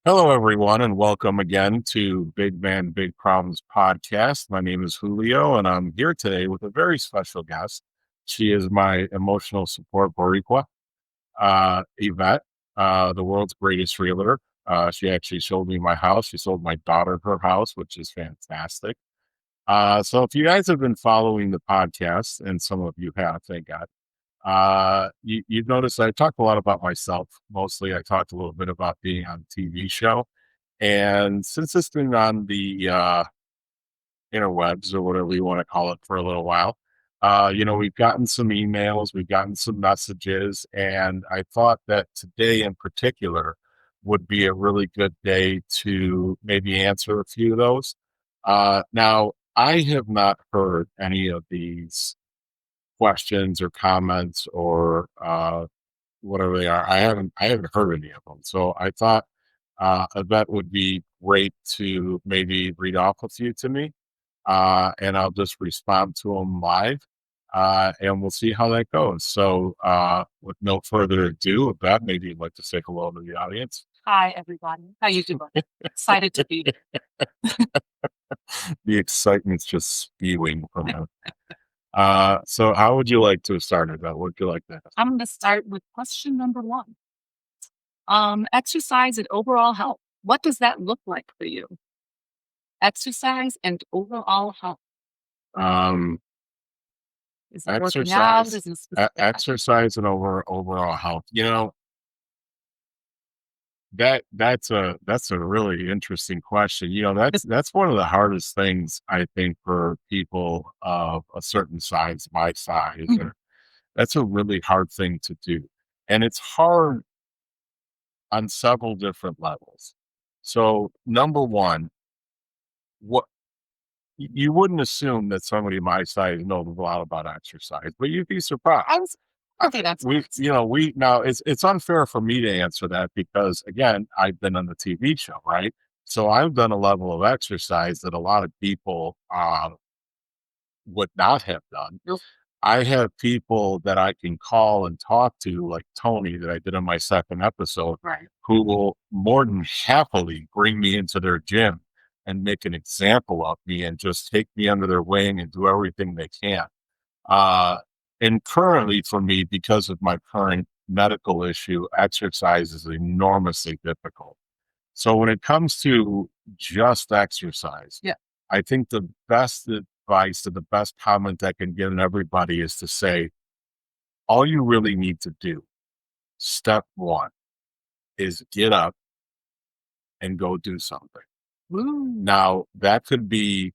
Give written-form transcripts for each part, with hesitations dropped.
Hello, everyone, and welcome again to Big Man, Big Problems podcast. My name is Julio, and I'm here today with a very special guest. She is my emotional support Boricua, Ivette, the world's greatest realtor. She actually showed me my house. She sold my daughter her house, which is fantastic. So if you guys have been following the podcast, and some of you have, thank God, you've noticed I talk a lot about myself. Mostly, I talked a little bit about being on a TV show. And since it's been on the interwebs or whatever you want to call it for a little while, we've gotten some emails, we've gotten some messages, and I thought that today in particular would be a really good day to maybe answer a few of those. Now, I have not heard any of these questions or comments or whatever they are. I haven't heard any of them. So I thought that would be great to maybe read off a few to me, and I'll just respond to them live, and we'll see how that goes. So, with no further ado, with that, maybe you'd like to say hello to the audience. Hi, everybody. How you doing? Excited to be here. The excitement's just spewing from him. So how would you like to start it? What would you like to ask? I'm going to start with question number one. Exercise and overall health. What does that look like for you? Exercise and overall health. Um, Is it working out? exercise, Is it specific? exercise, and overall health. That's a really interesting question. That's one of the hardest things I think for people of a certain size, my size, or that's a really hard thing to do. And it's hard on several different levels. So number one, what you wouldn't assume that somebody my size knows a lot about exercise, but you'd be surprised. I was okay. That's We, nice. you know, we now it's unfair for me to answer that because again, I've been on the TV show, right? So I've done a level of exercise that a lot of people would not have done. You're I have people that I can call and talk to, like Tony, that I did on my second episode, right. who will more than happily bring me into their gym and make an example of me and just take me under their wing and do everything they can. Uh, and currently, for me, because of my current medical issue, exercise is enormously difficult. So when it comes to just exercise, Yeah. I think the best advice and the best comment I can give everybody is to say, all you really need to do, step one, is get up and go do something. Woo. Now, that could be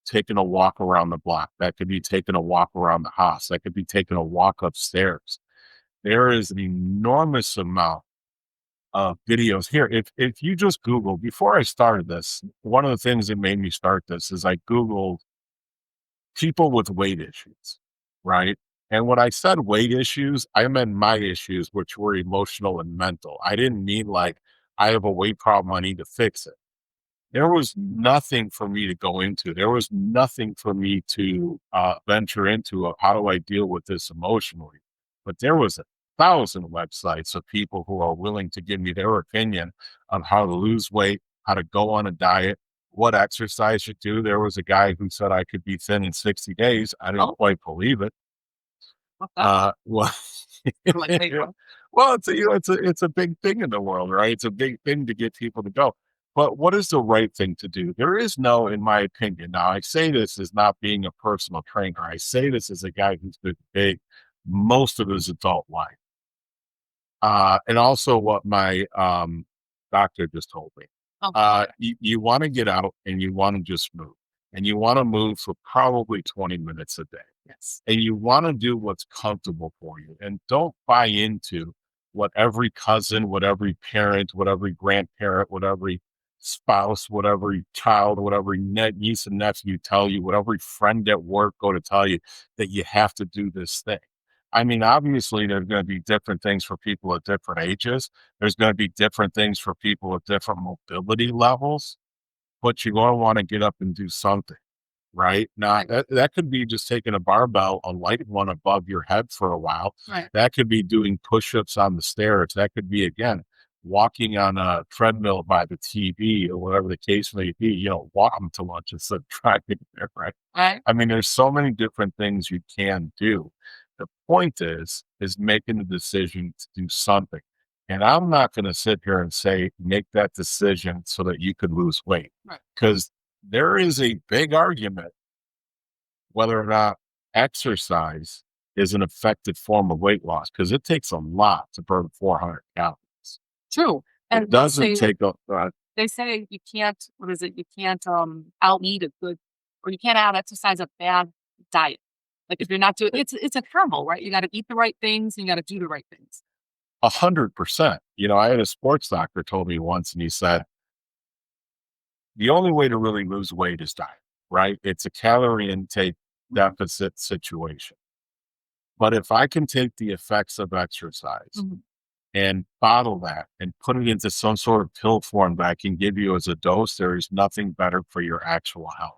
taking a walk around the block. That could be taking a walk around the house. That could be taking a walk upstairs. There is an enormous amount videos here. If you just Google, before I started this, one of the things that made me start this is I Googled people with weight issues, right? And when I said weight issues, I meant my issues, which were emotional and mental. I didn't mean like I have a weight problem, I need to fix it. There was nothing for me to go into. There was nothing for me to venture into of how do I deal with this emotionally. But there was 1,000 websites of people who are willing to give me their opinion on how to lose weight, how to go on a diet, what exercise you do. There was a guy who said I could be thin in 60 days. I didn't Oh, quite believe it. what's that? Well, I'm like, wait, what? well, it's a big thing in the world, right? It's a big thing to get people to go. But what is the right thing to do? There is no, in my opinion. Now, I say this as not being a personal trainer. I say this as a guy who's been big most of his adult life, and also what my doctor just told me. Oh, You want to get out and you want to just move, and you want to move for probably 20 minutes a day, yes. and you want to do what's comfortable for you, and don't buy into what every cousin, what every parent, what every grandparent, what every spouse, what every child, what every niece and nephew tell you, what every friend at work go to tell you that you have to do this thing. I mean, obviously, there's going to be different things for people at different ages. There's going to be different things for people with different mobility levels, but you're going to want to get up and do something, right? Now, Right. that could be just taking a barbell, a light one above your head for a while. Right. That could be doing push ups on the stairs. That could be, again, walking on a treadmill by the TV or whatever the case may be, walk them to lunch instead of driving there, right? Right. I mean, there's so many different things you can do. The point is making the decision to do something. And I'm not going to sit here and say, make that decision so that you could lose weight. Right. Because there is a big argument whether or not exercise is an effective form of weight loss because it takes a lot to burn 400 calories. True. It And doesn't take a, they say you can't, what is it? You can't out eat a good, or you can't out exercise a bad diet. Like if you're not doing, it's a combo, right? You got to eat the right things and you got to do the right things. 100%. I had a sports doctor told me once, and he said, the only way to really lose weight is diet, right? It's a calorie intake deficit situation. But if I can take the effects of exercise Mhm. and bottle that and put it into some sort of pill form that I can give you as a dose, there is nothing better for your actual health.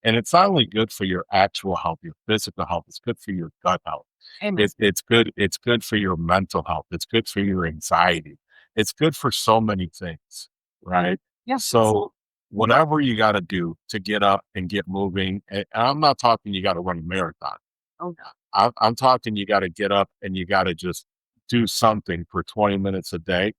And it's not only good for your actual health, your physical health, it's good for your gut health. Amen. It's good for your mental health. It's good for your anxiety. It's good for so many things, right? Yeah. So whatever you got to do to get up and get moving, and I'm not talking you got to run a marathon. Oh, I'm talking you got to get up and you got to just do something for 20 minutes a day.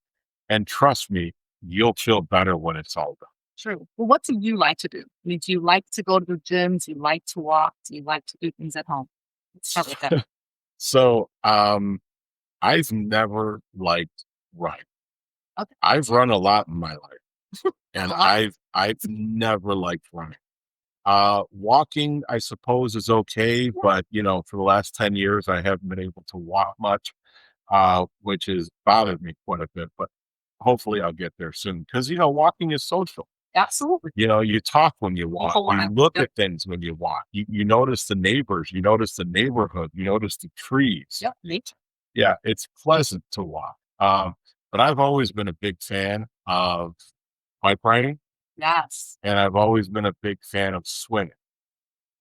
And trust me, you'll feel better when it's all done. true. Well, what do you like to do? I mean, do you like to go to the gym? Do you like to walk? Do you like to do things at home? Let's start with that. So I've never liked running. Okay. I've run a lot in my life, and Uh-huh. I've never liked running. Walking, I suppose, is okay, but for the last 10 years, I haven't been able to walk much, which has bothered me quite a bit. But hopefully, I'll get there soon because walking is social. Absolutely. You talk when you walk. Whole You lot. look Yep. at things when you walk. You notice the neighbors. You notice the neighborhood. You notice the trees. Yep. Nature. Yeah, it's pleasant to walk. But I've always been a big fan of bike riding, Yes. and I've always been a big fan of swimming.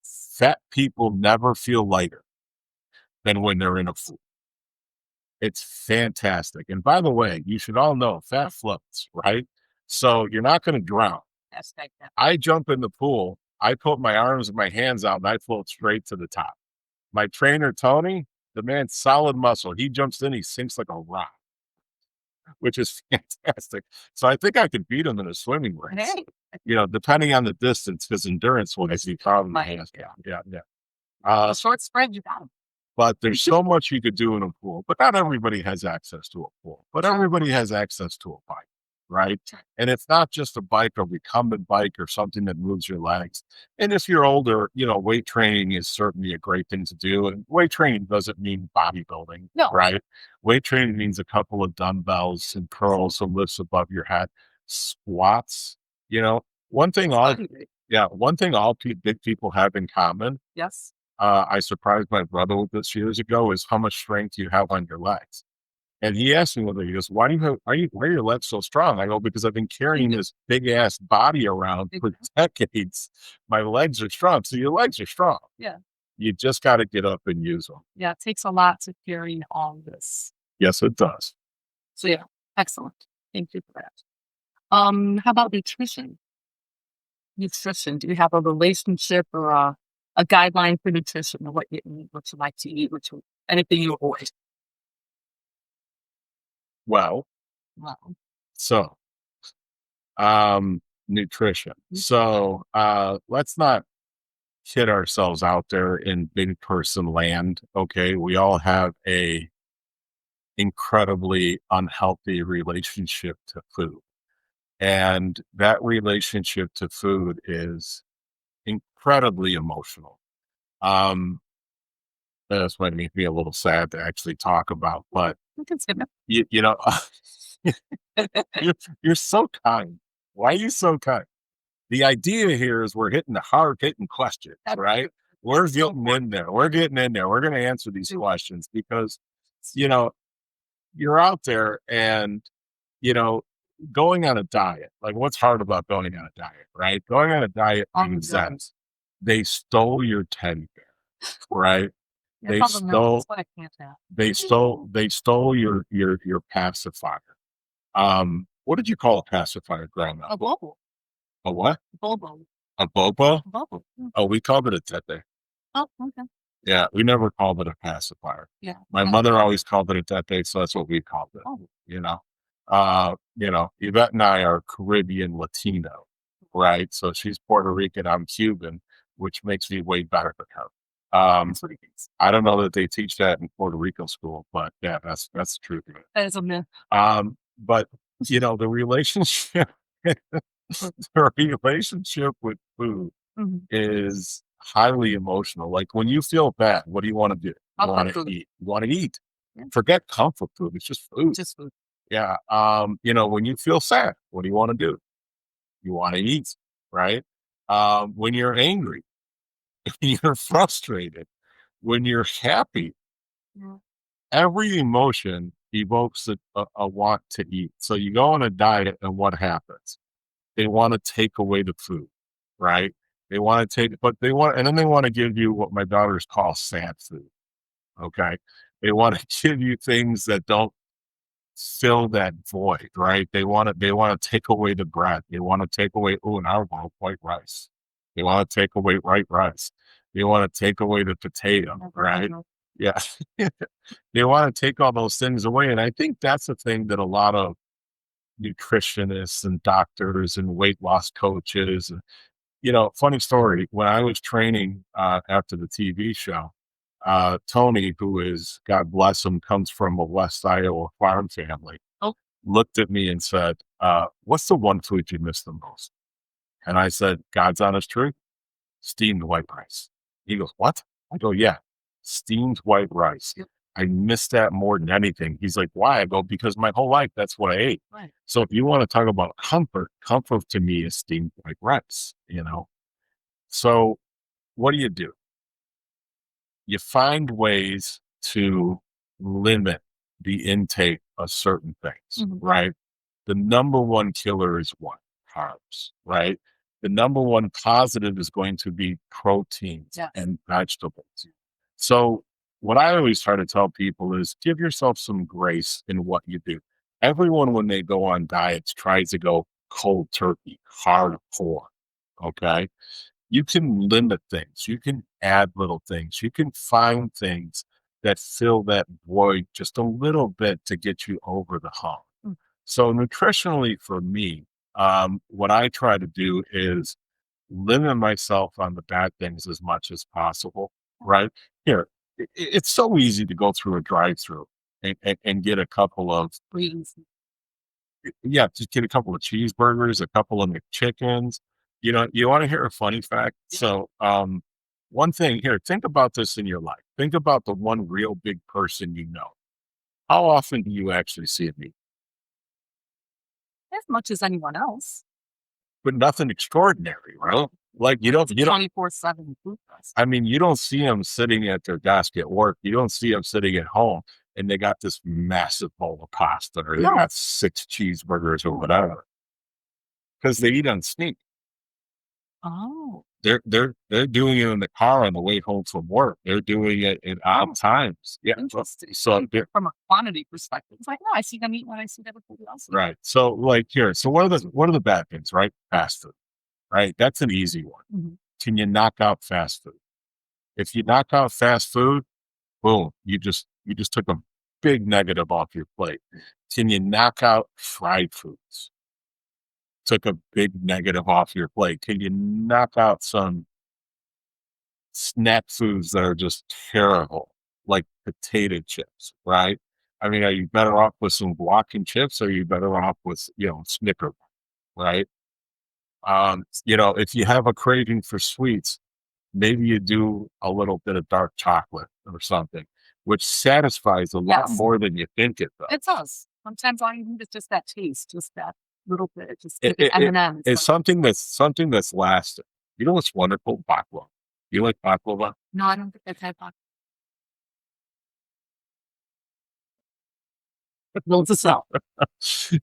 Fat people never feel lighter than when they're in a pool. It's fantastic. And by the way, you should all know fat floats, right? So you're not going to drown. Hashtag that. I jump in the pool, I put my arms and my hands out, and I float straight to the top. My trainer, Tony, the man's solid muscle. He jumps in, he sinks like a rock, which is fantastic. So I think I could beat him in a swimming race, Hey. depending on the distance, because endurance wise, he probably has. Yeah. The Uh, short spread, you got 'em. but there's so much you could do in a pool, but not everybody has access to a pool, but Sure. everybody has access to a bike, right? And it's not just a bike, a recumbent bike or something that moves your legs. And if you're older, weight training is certainly a great thing to do. And weight training doesn't mean bodybuilding, No. right? Weight training means a couple of dumbbells and curls and lifts above your head, squats. One thing all big people have in common, Yes. I surprised my brother with this years ago, is how much strength you have on your legs. And he asked me one day, he goes, why are your legs so strong? I go, because I've been carrying this big ass body around for decades. My legs are strong. So your legs are strong. Yeah. You just got to get up and use them. Yeah. It takes a lot to carry all this. Yes, it does. So yeah, excellent. Thank you for that. How about nutrition? Nutrition. Do you have a relationship or a guideline for nutrition or what you eat, what you like to eat, anything you avoid? Well, Wow. so nutrition. So let's not kid ourselves out there in big person land. Okay. We all have a incredibly unhealthy relationship to food. And that relationship to food is incredibly emotional. Um, that's what makes me a little sad to actually talk about, but We can skip you know, it. you're so kind. Why are you so kind? The idea here is we're hitting the hard hitting questions, right? We're getting in there. We're getting in there. We're going to answer these questions because, you know, you're out there and, you know, going on a diet, like what's hard about going on a diet, right? Going on a diet means that they stole your teddy bear, right? They stole, they stole your pacifier. What did you call a pacifier growing up? A bubble. A what? Bobo. A bobo? Bubble. Oh, we called it a tete. Oh, okay. Yeah, we never called it a pacifier. Yeah. My mother always called it a tete, so that's what we called it. Oh, You know, Yvette and I are Caribbean Latino, right? So she's Puerto Rican, I'm Cuban, which makes me way better than her. that's what it is. I don't know that they teach that in Puerto Rico school, but yeah, that's the truth of it. That is a myth. But the relationship, the relationship with food Mhm. is highly emotional. Like when you feel bad, what do you want to do? You Comfort want to food. eat. You want to eat. Yeah. Forget comfort food. It's just food. Just food. Yeah. When you feel sad, what do you want to do? You want to eat, right? When you're angry, when you're frustrated, when you're happy, Yeah. every emotion evokes a want to eat. So you go on a diet, and what happens? They want to take away the food, right? They want to take, but they want, and then they want to give you what my daughters call sad food. Okay. They want to give you things that don't fill that void, right? They want to take away the bread. They want to take away, oh, and I want white rice. They want to take away white rice. They want to take away the potato, right? Yeah. They want to take all those things away. And I think that's the thing that a lot of nutritionists and doctors and weight loss coaches, funny story, when I was training after the TV show, Tony, who is, God bless him, comes from a West Iowa farm family, Oh, looked at me and said, what's the one food you miss the most? And I said, God's honest truth, steamed white rice. He goes, what? I go, yeah, steamed white rice. yep. I miss that more than anything. He's like, why? I go, because my whole life, that's what I ate. Right. So if you want to talk about comfort to me is steamed white rice. So what do? You find ways to limit the intake of certain things, Mhm. right? The number one killer is what? Carbs, right? The number one positive is going to be proteins Yes. and vegetables. So, what I always try to tell people is give yourself some grace in what you do. Everyone, when they go on diets, tries to go cold turkey, hardcore. Okay. You can limit things, you can add little things, you can find things that fill that void just a little bit to get you over the hump. Mm. So nutritionally for me, what I try to do is limit myself on the bad things as much as possible, right? Here, it's so easy to go through a drive-through and get a couple of, Greens. yeah, just get a couple of cheeseburgers, a couple of McChickens. You want to hear a funny fact? Yeah. So, one thing here, think about this in your life. Think about the one real big person you know. How often do you actually see them eat? As much as anyone else. But nothing extraordinary, right? Like you don't. 24/7 food fest. I mean, you don't see them sitting at their desk at work. You don't see them sitting at home, and they got this massive bowl of pasta, or they No. got 6 cheeseburgers or whatever, because they eat on sneak. Oh, They're doing it in the car on the way home from work. They're doing it at odd times. Yeah. interesting. So they're From a quantity perspective, it's like, no, I see them eat what I see everybody else eat. right. So like here. So what are the bad things, right? Fast food. Right. That's an easy one. Mhm. Can you knock out fast food? If you knock out fast food, boom, you just took a big negative off your plate. Can you knock out fried foods? Took a big negative off your plate. Can you knock out some snack foods that are just terrible, like potato chips, right? I mean, are you better off with some guac and chips, or are you better off with, Snicker, right? If you have a craving for sweets, maybe you do a little bit of dark chocolate or something, which satisfies a lot Yes. more than you think it does. It does. Sometimes all you need is just that taste, just that little bit, just It, like an it, it- M&M. it's something that's lasting. You know what's wonderful? Baklava. You like baklava? No, I don't think I've had vodka. Note to self.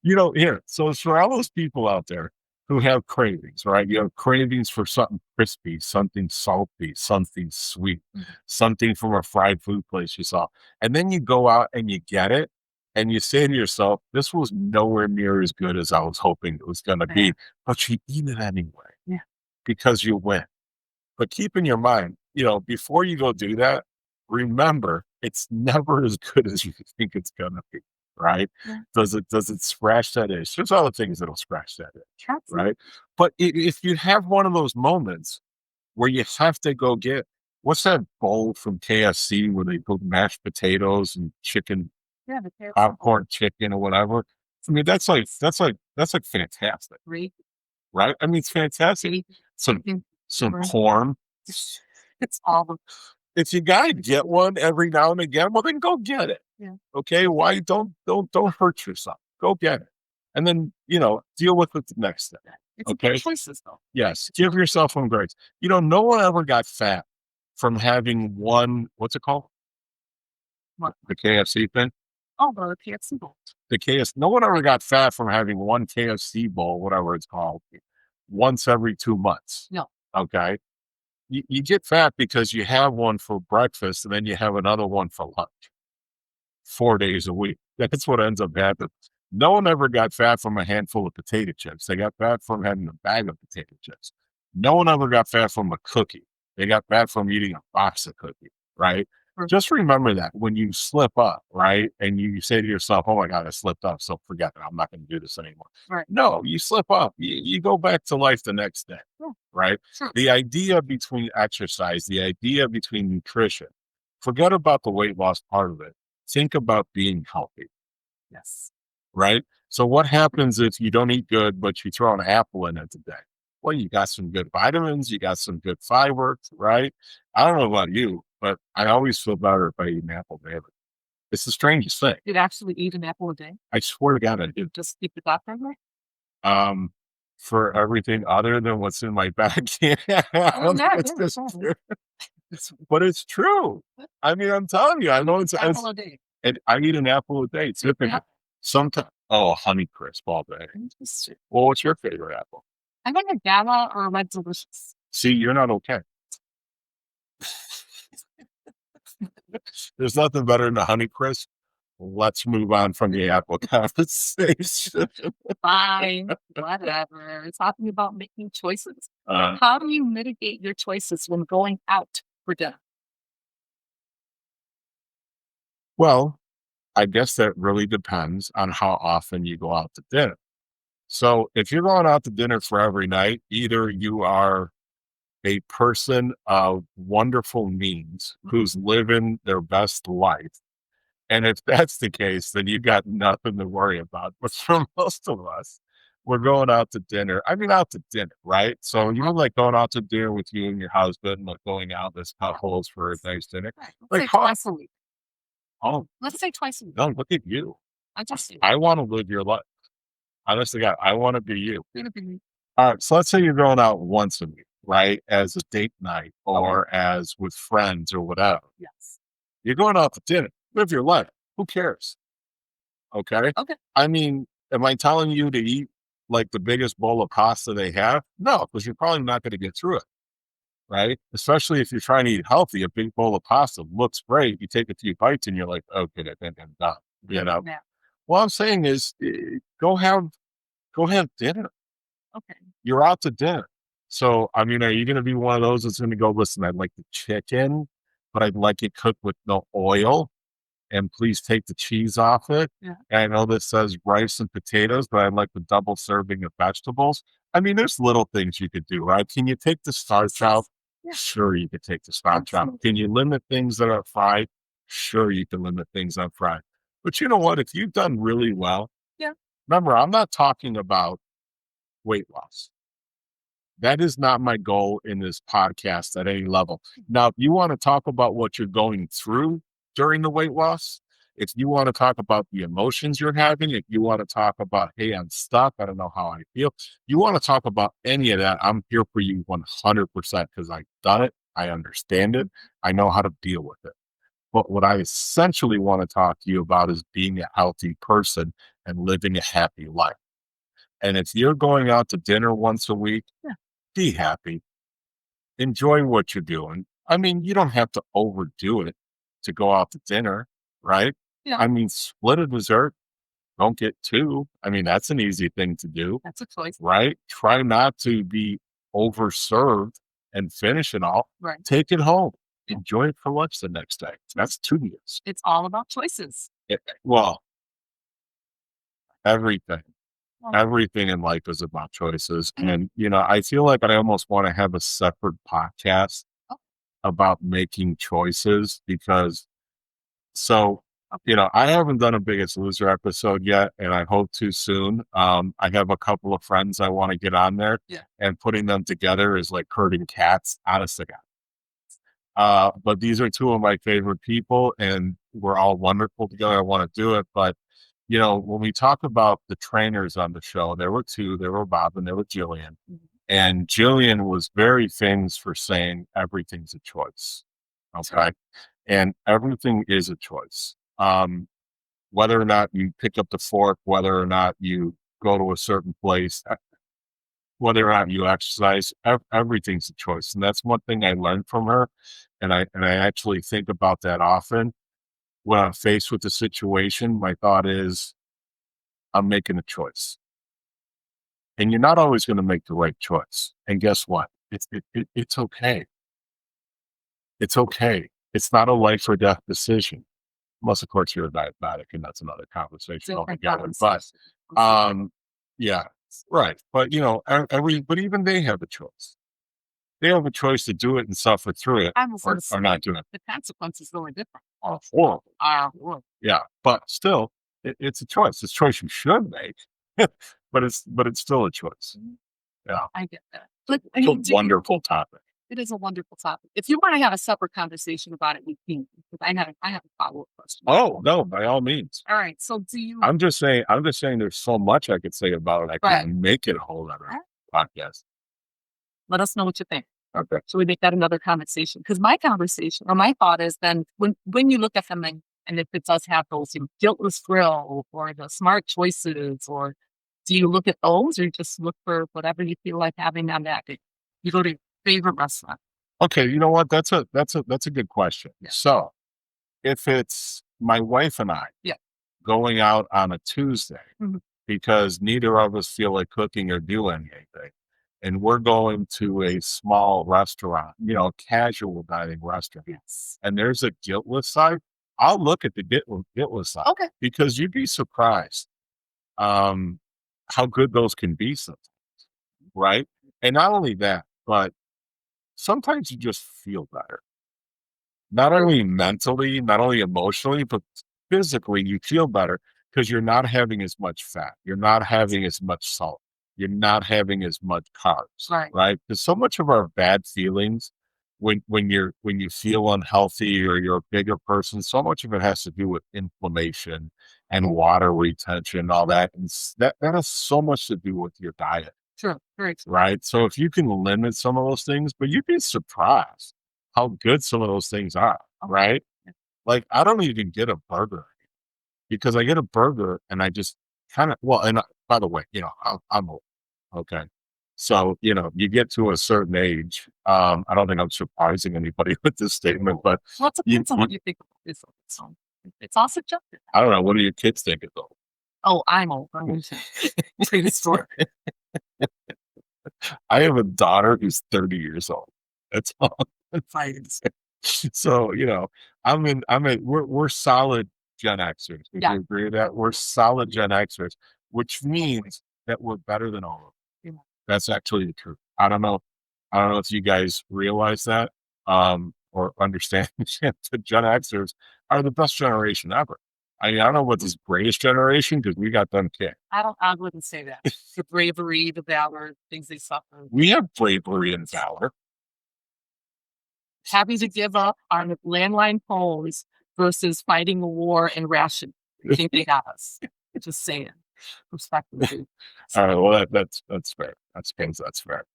Here. So it's for all those people out there who have cravings, right? You have cravings for something crispy, something salty, something sweet, Mhm. something from a fried food place you saw. And then you go out and you get it. and you say to yourself, this was nowhere near as good as I was hoping it was going to Yeah. be, but you eat it anyway Yeah. because you win. But keep in your mind, before you go do that, remember it's never as good as you think it's gonna be, right? Yeah. Does it scratch that itch? There's other things that'll scratch that itch, Absolutely. right? But if you have one of those moments where you have to go get what's that bowl from KFC where they put mashed potatoes and chicken, Yeah, the KFC popcorn chicken or whatever. I mean, that's like fantastic, great. right? I mean, it's fantastic. Great. Some Mm, some right. corn. It's all the If you gotta get one every now and again, well, then go get it. yeah. Okay? Why don't hurt yourself. Go get it. And then, deal with it the next day. It's a good Okay? choices though. Yes. Give yourself some grace. No one ever got fat from having one, what's it called? What? The KFC thing? Oh, the KFC bowl. The KFC. No one ever got fat from having one KFC bowl, whatever it's called, once every 2 months. No. Okay. You get fat because you have one for breakfast and then you have another one for lunch 4 days a week. That's what ends up happening. No one ever got fat from a handful of potato chips. They got fat from having a bag of potato chips. No one ever got fat from a cookie. They got fat from eating a box of cookies, right? Sure. Just remember that when you slip up, right? And you say to yourself, oh my God, I slipped up. So forget it. I'm not going to do this anymore. Right. No, you slip up. You go back to life the next day, Yeah. right? Sure. The idea between exercise, the idea between nutrition, forget about the weight loss part of it. Think about being healthy, Yes. right? So what happens if you don't eat good, but you throw an apple in it today? Well, you got some good vitamins, you got some good fiber, right? I don't know about you, but I always feel better if I eat an apple daily. It's the strangest thing. You'd actually eat an apple a day? I swear to God, I do. You just keep the doctor in there? Um, for everything other than what's in my bag. Oh, yeah, It's yeah, just yeah. true. But it's true. I mean, I'm telling you, I know Apple a day. and I eat an apple a day typically. Yeah. Sometimes, oh, Honeycrisp all day. Interesting. Well, what's your favorite apple? I think a Gamma or a Red Delicious. See, you're not okay. There's nothing better than a Honeycrisp. Let's move on from the apple conversation. Fine, whatever. Talking about making choices. Uh, How do you mitigate your choices when going out for dinner? well, I guess that really depends on how often you go out to dinner. So if you're going out to dinner for every night, either you are a person of wonderful means who's living their best life. And if that's the case, then you got nothing to worry about. But for most of us, we're going out to dinner. I mean, out to dinner, right? So you're like going out to dinner with you and your husband, like going out as couples for a nice dinner. Right. Let's Like, say how, twice a week. oh, Let's say twice a week. no, look at you. I just do. I want to live your life. Honestly, God, I want to be you. Gonna be All right, so let's say you're going out once a week, right? As a date night okay. or as with friends or whatever. Yes. You're going out to dinner. Live your life. Who cares? Okay. Okay. I mean, am I telling you to eat like the biggest bowl of pasta they have? No, because you're probably not going to get through it, right? Especially if you're trying to eat healthy. A big bowl of pasta looks great. You take a few bites and you're like, okay, I think I'm done. Yeah. What I'm saying is, go have dinner. Okay. You're out to dinner. So, I mean, are you going to be one of those that's going to go, listen, I'd like the chicken, but I'd like it cooked with no oil, and please take the cheese off it. Yeah. And I know this says rice and potatoes, but I'd like the double serving of vegetables. I mean, there's little things you could do, right? Can you take the starch out? Yeah. Sure, you could take the starch out. Absolutely. Can you limit things that are fried? Sure, you can limit things on fried. But you know what? If you've done really well, Yeah. remember, I'm not talking about weight loss. That is not my goal in this podcast at any level. Now, if you want to talk about what you're going through during the weight loss, if you want to talk about the emotions you're having, if you want to talk about, hey, I'm stuck, I don't know how I feel, you want to talk about any of that, I'm here for you 100% because I've done it. I understand it. I know how to deal with it. But what I essentially want to talk to you about is being a healthy person and living a happy life. And if you're going out to dinner once a week, Yeah. be happy. Enjoy what you're doing. I mean, you don't have to overdo it to go out to dinner, right? Yeah, I mean, split a dessert, don't get two. I mean, that's an easy thing to do, that's a choice. right? Try not to be overserved and finish it all. Right. Take it home. Enjoy it for lunch the next day. That's 2 meals. It's all about choices. Well, everything. Well, Everything in life is about choices. And, I feel like I almost want to have a separate podcast oh, about making choices because so, okay. I haven't done a Biggest Loser episode yet, and I hope to soon. I have a couple of friends I want to get on there, Yeah. and putting them together is like herding cats, honest to God. But these are two of my favorite people, and we're all wonderful together. I want to do it, but when we talk about the trainers on the show, there were two. There were Bob and there were Jillian. Mhm. And Jillian was very famous for saying everything's a choice. Okay. And everything is a choice. Whether or not you pick up the fork, whether or not you go to a certain place, whether or not you exercise, everything's a choice. And that's one thing I learned from her. And I actually think about that often when I'm faced with a situation. My thought is, I'm making a choice. And you're not always going to make the right choice. And guess what? It's okay. It's okay. It's not a life or death decision. Unless, of course, you're a diabetic, and that's another conversation Different altogether. But, conversation. yeah, right. But, but even they have a choice. They have a choice to do it and suffer through it I'm or, almost or not do it. the consequences really different. Oh, horrible. Well, Yeah. But still, it's a choice. It's a choice you should make, but it's still a choice. Yeah. I get that. But It's a wonderful topic. it is a wonderful topic. If you want to have a separate conversation about it, we can. Because I have a follow-up question. Oh, no, by all means. All right. So do you I'm just saying there's so much I could say about it. I Right. couldn't make it a whole other All right. podcast. let us know what you think? Okay. So we make that another conversation. Because my conversation or my thought is then when you look at something and if it does have those guiltless thrill or the smart choices, or do you look at those or you just look for whatever you feel like having on that day? You go to your favorite restaurant. Okay, you know what? That's a good question. Yeah. So if it's my wife and I Yeah. going out on a Tuesday Mhm. because neither of us feel like cooking or doing anything, and we're going to a small restaurant, casual dining restaurant, Yes. and there's a guiltless side, I'll look at the guiltless side Okay. because you'd be surprised um, how good those can be sometimes, right? And not only that, but sometimes you just feel better. Not only mentally, not only emotionally, but physically, you feel better because you're not having as much fat. You're not having as much salt. You're not having as much carbs, Right. right? Because so much of our bad feelings when you feel unhealthy or you're a bigger person, so much of it has to do with inflammation and water retention, all that. And that has so much to do with your diet, Sure. Very true. right? So if you can limit some of those things, but you'd be surprised how good some of those things are, Okay. right? Like I don't even get a burger because I get a burger and I just kind of and by the way, I'm old, okay. So you get to a certain age. I don't think I'm surprising anybody with this statement, but Well, it depends on what you think of this. So it's all subjective. I don't know. What do your kids think of though? Oh, I'm old. I'm prehistoric. I have a daughter who's 30 years old. That's all. Right. So, we're solid Gen Xers. Would Yeah. you agree with that? We're solid Gen Xers, which means that we're better than all of them. Yeah. That's actually the truth. I don't know. I don't know if you guys realize that, or understand that Gen Xers are the best generation ever. I mean, I don't know what this greatest generation because we got them kicked. I wouldn't say that. The bravery, the valor, things they suffer. We have bravery and valor. Having to give up on landline phones versus fighting a war and ration. I think they got us. Just saying. Respectfully. All right. Well, that's fair. I suppose that's fair.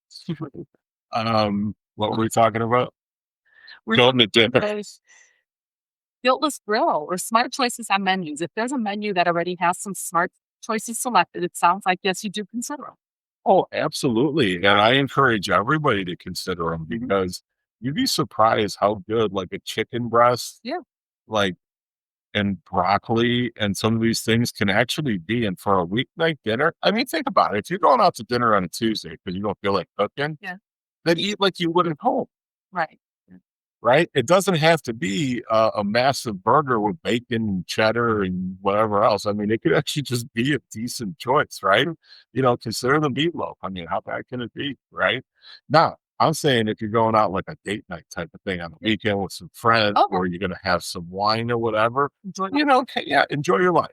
What were we talking about? We're Going to dinner. guiltless grill or smart choices on menus. If there's a menu that already has some smart choices selected, it sounds like yes, you do consider them. Oh, absolutely. And I encourage everybody to consider them Mhm. because you'd be surprised how good, like a chicken breast, Yeah. like and broccoli and some of these things can actually be. And for a weeknight dinner, I mean, think about it. If you're going out to dinner on a Tuesday because you don't feel like cooking, Yeah. then eat like you would at home. Right. Right? It doesn't have to be a massive burger with bacon, cheddar, and whatever else. I mean, it could actually just be a decent choice, right? Consider the meatloaf. I mean, how bad can it be, right? Now, I'm saying if you're going out like a date night type of thing on the weekend with some friends, Okay. or you're going to have some wine or whatever, Enjoy enjoy your life.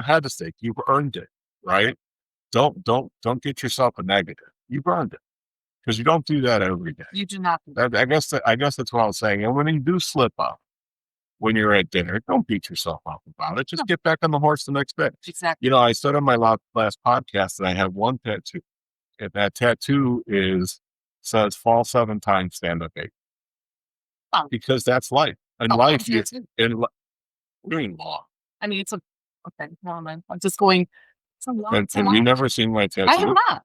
Have the steak. You've earned it, right? Don't get yourself a negative. You've earned it because you don't do that every day. You do not do I guess that's what I was saying. And when you do slip up when you're at dinner, don't beat yourself up about it. Just No. get back on the horse the next day. Exactly. I said on my last podcast that I have one tattoo, and that tattoo says fall 7 times, stand up 8, Oh. because that's life. And Oh, life, yes. we're in law. I mean, it's okay. Never mind. I'm just going. It's a lot. And you never seen my tattoo? I have not.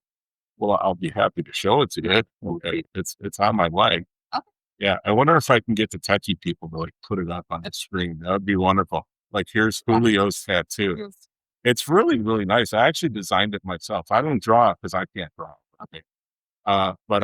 Well, I'll be happy to show it to you. Okay, it's on my leg. Okay. Yeah, I wonder if I can get the techie people to put it up on the screen. That would be wonderful. Like, here's Julio's tattoo. Yes. It's really, really nice. I actually designed it myself. I don't draw it because I can't draw. Okay. But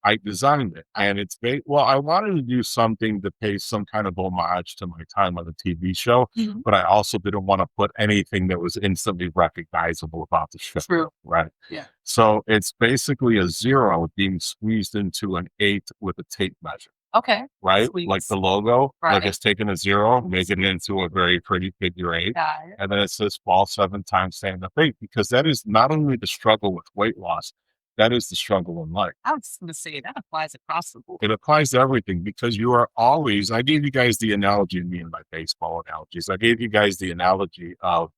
I designed it, and well, I wanted to do something to pay some kind of homage to my time on the TV show, Mhm. but I also didn't want to put anything that was instantly recognizable about the show. True. Right. Yeah. So it's basically a 0 being squeezed into an 8 with a tape measure. Okay. Right? Sweet. Like the logo, like Right. it's taking a 0, making it into a very pretty figure 8. Got it. And then it says fall 7 times, stand up 8, because that is not only the struggle with weight loss, that is the struggle in life. I was just going to say that applies across the board. It applies to everything because you are always, I gave you guys the analogy of me and my baseball analogies. I gave you guys the analogy of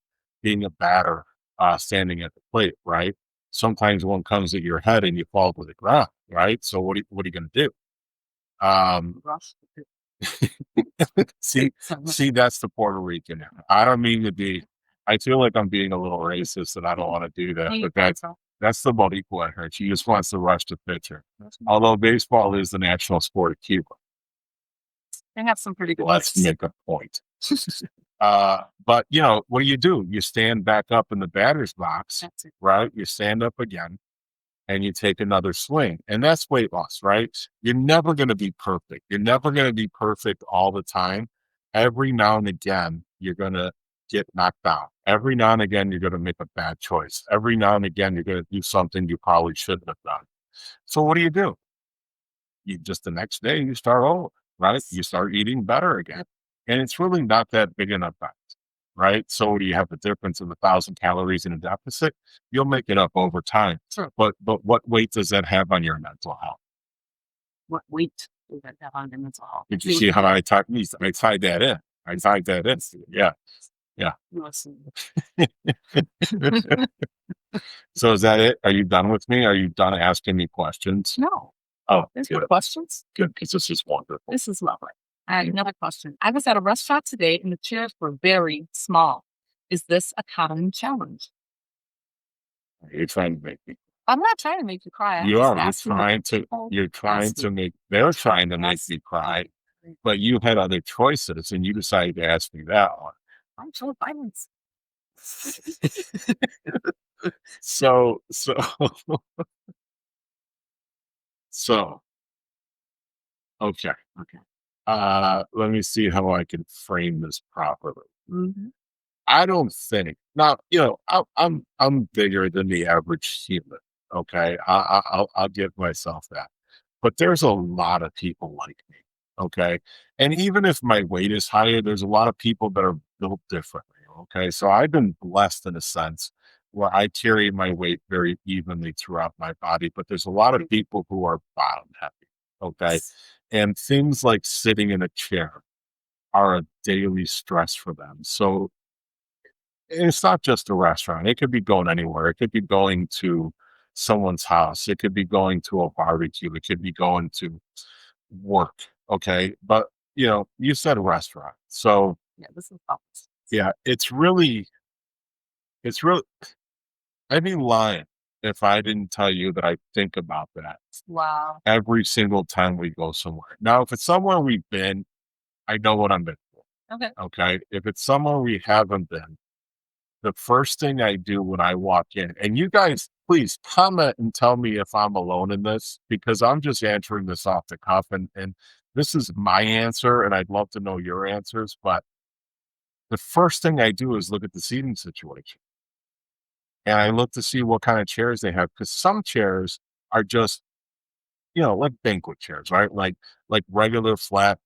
being a batter standing at the plate, right? Sometimes one comes at your head and you fall to the ground, right? So what are you going to do? Rush. See, that's the Puerto Rican. I don't mean to be, I feel like I'm being a little racist and I don't want to do that, but that's the Boricua in her. She just wants to rush the pitcher. Although baseball is the national sport of Cuba. They have some pretty good Let's make a point. But what do? You stand back up in the batter's box, right? You stand up again and you take another swing. And that's weight loss, right? You're never going to be perfect. You're never going to be perfect all the time. Every now and again, you're going to get knocked out. Every now and again, you're going to make a bad choice. Every now and again, you're going to do something you probably shouldn't have done. So what do? You just the next day, you start over, right? You start eating better again. And it's really not that big an effect, right? So do you have the difference of 1,000 calories in a deficit? You'll make it up over time. Sure. But what weight does that have on your mental health? What weight does that have on your mental health? Did you see how I tied that in? I tied that in. Yeah. Yeah. So is that it? Are you done with me? Are you done asking me questions? No. Oh, there's more questions. Good, because this is wonderful. This is lovely. I have another question. I was at a restaurant today and the chairs were very small. Is this a common challenge? You're trying to make me. I'm not trying to make you cry. You are. They're trying to make me cry, but you had other choices and you decided to ask me that one. I'm Joe Biden's. So, okay. Let me see how I can frame this properly. Mm-hmm. I don't think now. I'm bigger than the average human. Okay, I'll give myself that. But there's a lot of people like me. Okay, and even if my weight is higher, there's a lot of people that are built differently. Okay, so I've been blessed in a sense where I carry my weight very evenly throughout my body. But there's a lot of people who are bottom heavy. Okay, and things like sitting in a chair are a daily stress for them. So it's not just a restaurant. It could be going anywhere. It could be going to someone's house. It could be going to a barbecue. It could be going to work. Okay. But, you said a restaurant. So, yeah, this is obvious. Yeah, I'd be lying if I didn't tell you that I think about that. Wow. Every single time we go somewhere. Now, if it's somewhere we've been, I know what I'm in for. Okay. Okay. If it's somewhere we haven't been, the first thing I do when I walk in, and you guys, please comment and tell me if I'm alone in this, because I'm just answering this off the cuff, and this is my answer, and I'd love to know your answers. But the first thing I do is look at the seating situation, and I look to see what kind of chairs they have, because some chairs are just, like banquet chairs, right? Like regular flat,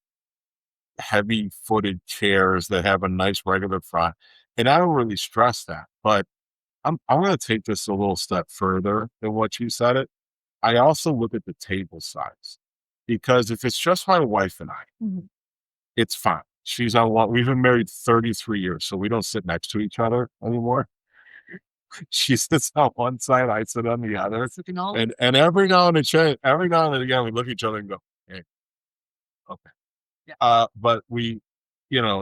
heavy footed chairs that have a nice regular front. And I don't really stress that, but I'm going to take this a little step further than what you said it. I also look at the table size, because if it's just my wife and I, Mhm. it's fine. She's on one. We've been married 33 years, so we don't sit next to each other anymore. She sits on one side, I sit on the other, Sipping all and every now and then again, we look at each other and go, "Hey, okay." yeah. But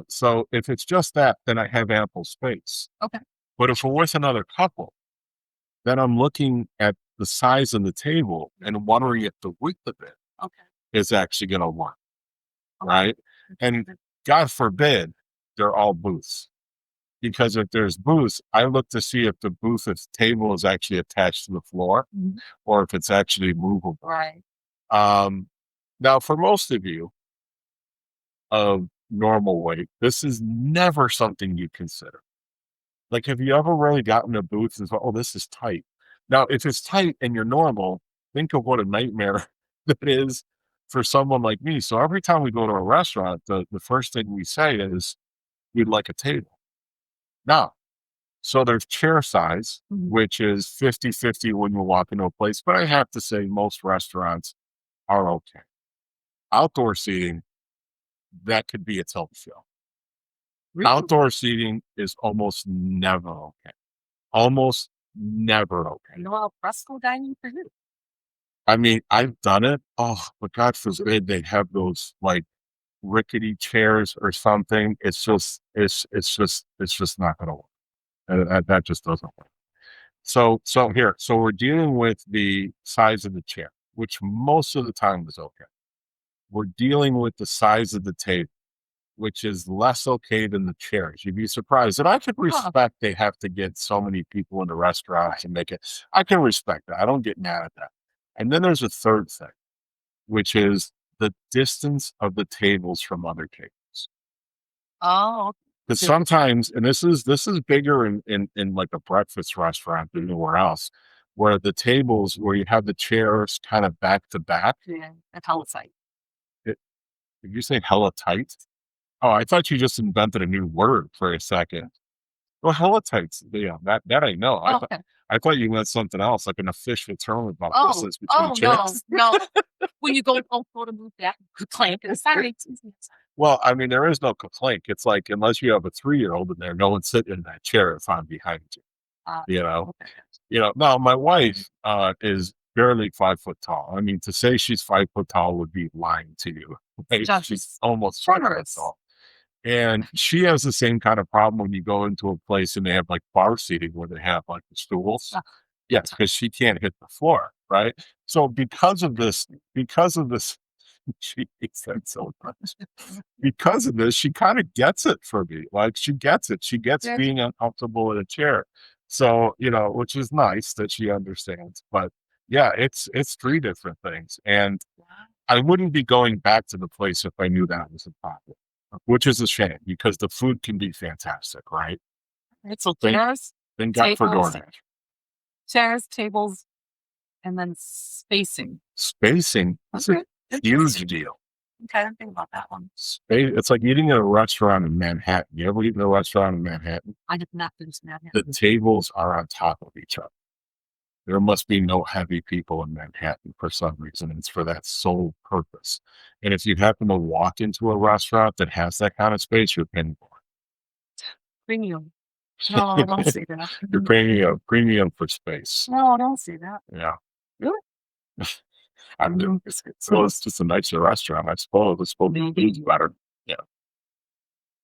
so if it's just that, then I have ample space. Okay. But if we're with another couple, then I'm looking at the size of the table and wondering if the width of it Okay. is actually going to work, Okay. right? And God forbid they're all booths. Because if there's booths, I look to see if the booth of table is actually attached to the floor Mhm. or if it's actually movable. Right. Um, Now, for most of you of normal weight, this is never something you consider. Like, have you ever really gotten a booth and thought, oh, this is tight? Now, if it's tight and you're normal, think of what a nightmare that is for someone like me. So every time we go to a restaurant, the first thing we say is, we'd like a table. Now, so there's chair size, Mhm. which is 50-50 when you walk into a place, but I have to say most restaurants are okay. Outdoor seating, that could be a tilt show. Really? Outdoor seating is almost never okay. Almost never okay. No al fresco dining for you. I mean, I've done it. Oh, but God forbid they have those like rickety chairs or something. It's just not going to work. That just doesn't work. So we're dealing with the size of the chair, which most of the time is okay. We're dealing with the size of the table, which is less okay than the chairs. You'd be surprised. And I could respect they have to get so many people in the restaurant to make it. I can respect that. I don't get mad at that. And then there's a third thing, which is the distance of the tables from other tables. Oh, Because okay. sometimes, and this is bigger in like a breakfast restaurant than anywhere else, where the tables where you have the chairs kind of back to back. Yeah, that's how it's like. Did you say hella tight? Oh, I thought you just invented a new word for a second. Well, hella tights, yeah, that I know. Oh, okay. I thought you meant something else, like an official term about Oh, distance between oh, no, chairs. no. When you go to move that plank and sorry. Well, I mean, there is no complaint. It's like, unless you have a 3-year-old in there, no one's sitting in that chair if I'm behind you. You know, Okay. Now my wife is barely 5 foot tall. I mean, to say she's 5 foot tall would be lying to you. Right? She's Just almost 5 foot generous. tall. And she has the same kind of problem when you go into a place and they have like bar seating where they have like the stools. Uh, Yes, because she can't hit the floor, right? So because of this, she hates that so much. Because of this, she kind of gets it for me. Like, she gets it. She gets yeah. being uncomfortable in a chair. So, which is nice that she understands. But yeah, it's three different things. And I wouldn't be going back to the place if I knew that was a problem, which is a shame because the food can be fantastic, right? Right, so Thank thank God for tables, DoorDash. chairs, tables, and then spacing. Spacing is a Okay. huge deal. Okay, I didn't think about that one. It's like eating at a restaurant in Manhattan. You ever eat in a restaurant in Manhattan? I did not finish that The yet. tables are on top of each other. There must be no heavy people in Manhattan for some reason. It's for that sole purpose. And if you happen to walk into a restaurant that has that kind of space, you're paying more. Premium. No, don't say that. You're paying a premium for space. No, don't say that. Yeah. Really? I'm doing so it's just a nicer restaurant, I suppose. It's supposed to be better. Yeah.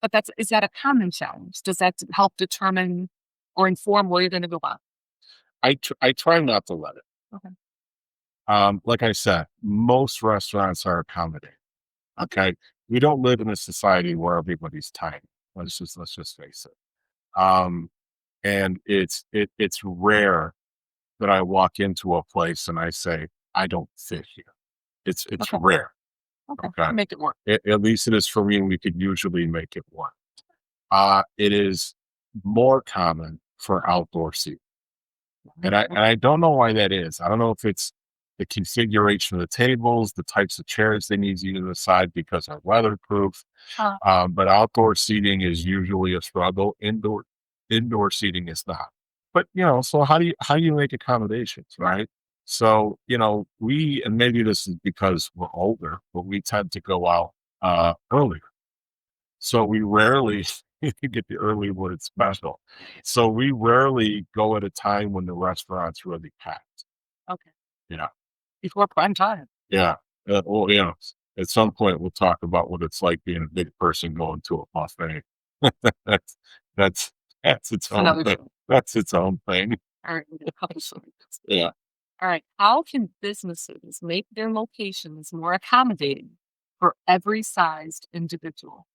But is that a common challenge? Does that help determine or inform where you're gonna go on? I try not to let it. Okay. Like I said, most restaurants are accommodating. Okay. we don't live in a society where everybody's tiny. Let's just face it. And it's rare that I walk into a place and I say, I don't fit here. It's Okay. rare. Okay. Okay. Make it work. At least it is for me, and we could usually make it work. It is more common for outdoor seating. And I don't know why that is. I don't know if it's the configuration of the tables, the types of chairs they need you to decide because they're weatherproof. Uh, But outdoor seating is usually a struggle. Indoor seating is not. But so how do you make accommodations, right? So we, and maybe this is because we're older, but we tend to go out earlier. So we rarely get the early word special. So we rarely go at a time when the restaurant's really packed. okay. Yeah. Before prime time. Yeah. Well, at some point we'll talk about what it's like being a big person going to a buffet. that's that's that's its own Another thing. show. That's its own thing. All right. We did a couple shows. Yeah. All right. How can businesses make their locations more accommodating for every sized individual?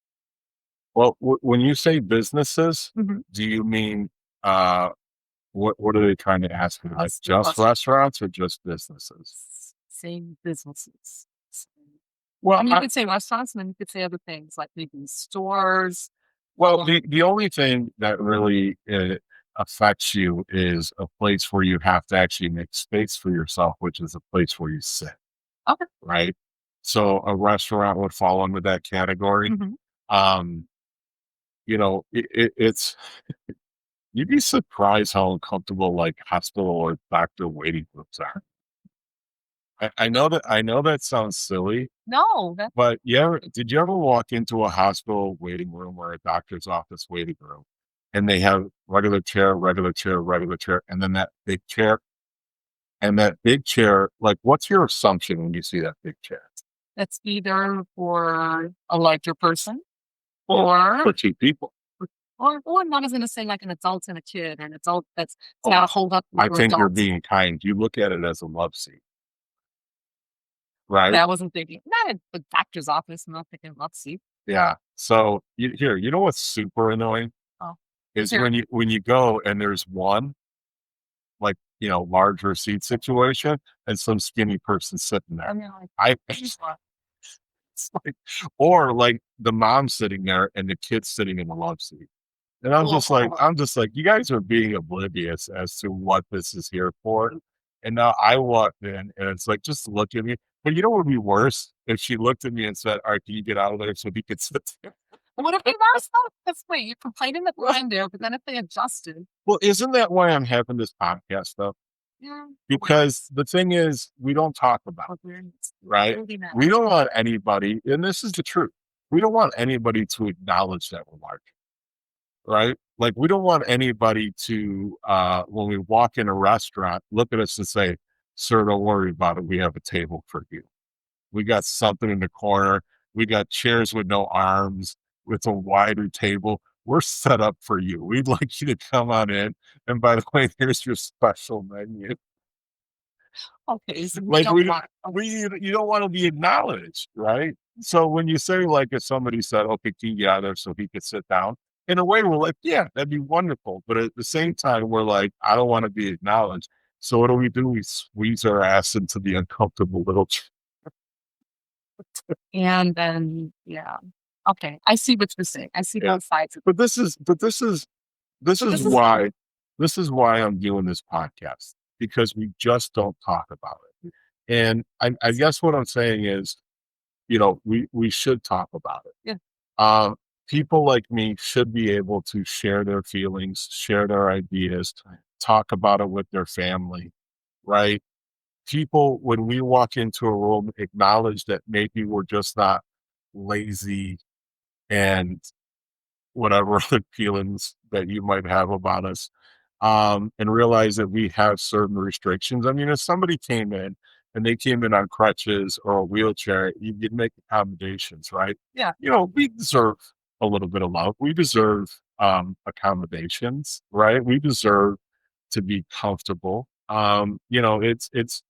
Well, when you say businesses, Mhm. do you mean uh what are they trying to ask me? Like That's the just question. restaurants or just businesses? Same businesses. I Well, mean, you could say restaurants, and then you could say other things like maybe stores. the only thing that really affects you is a place where you have to actually make space for yourself, which is a place where you sit, Okay. right? So a restaurant would fall under that category. Mhm. Um, it's you'd be surprised how uncomfortable like hospital or doctor waiting rooms are. I know that sounds silly, No, that but yeah, did you ever walk into a hospital waiting room or a doctor's office waiting room and they have regular chair, regular chair, regular chair, and then that big chair and that big chair, like what's your assumption when you see that big chair? that's either for a larger person or For two people. or not as gonna say like an adult and a kid, or an adult that's Oh, gotta hold up I for think you're adults. being kind. You look at it as a love seat, right? That I wasn't thinking. Not at the doctor's office, I'm not thinking love seat. Yeah. So you know what's super annoying Oh, let's is hear it. when you go and there's one like, larger seat situation and some skinny person sitting I there. mean, like, I it's like, or like the mom sitting there and the kid sitting in the love seat. And I'm just like, you guys are being oblivious as to what this is here for. And now I walked in and it's like, just look at me. But you know what would be worse if she looked at me and said, all right, can you get out of there so he could sit there? what if they lost though? Because wait, you're complaining that we're in there, but then if they adjusted, Well, isn't that why I'm having this podcast stuff? yeah, Because the thing is, we don't talk about it, awareness. right? Really We matters. don't want anybody, and this is the truth. We don't want anybody to acknowledge that we're large, right? Like we don't want anybody to, when we walk in a restaurant, look at us and say, "Sir, don't worry about it. We have a table for you. We got something in the corner. We got chairs with no arms, with a wider table. We're set up for you. We'd like you to come on in. And by the way, here's your special menu." Okay, so we Like don't want you don't want to be acknowledged, right? So when you say like if somebody said, "Okay, can you get out of there so he could sit down?" In a way, we're like, "Yeah, that'd be wonderful." But at the same time, we're like, "I don't want to be acknowledged." So what do? We squeeze our ass into the uncomfortable little. and then yeah. Okay, I see what you're saying. I see Yeah. both sides of it. But this But is this is why I'm doing this podcast because we just don't talk about it. And I guess what I'm saying is, we should talk about it. yeah, Uh, People like me should be able to share their feelings, share their ideas, talk about it with their family, right? People, when we walk into a room, acknowledge that maybe we're just not lazy and whatever other feelings that you might have about us, and realize that we have certain restrictions. I mean, if somebody came in and they came in on crutches or a wheelchair, you'd make accommodations, right? yeah. We deserve a little bit of love. We deserve accommodations, right? We deserve to be comfortable. It's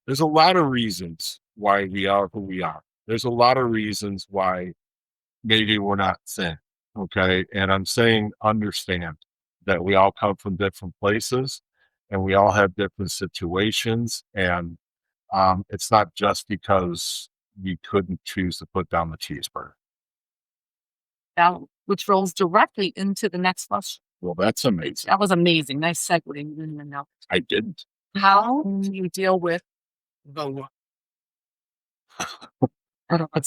there's a lot of reasons why we are who we are. There's a lot of reasons why maybe we're not thin. Okay. And I'm saying understand that we all come from different places and we all have different situations. And it's not just because you couldn't choose to put down the cheeseburger. That which rolls directly into the next question. Well, that's amazing. That was amazing. Nice segue. You didn't even know. I didn't. How do you deal with the look? I don't know.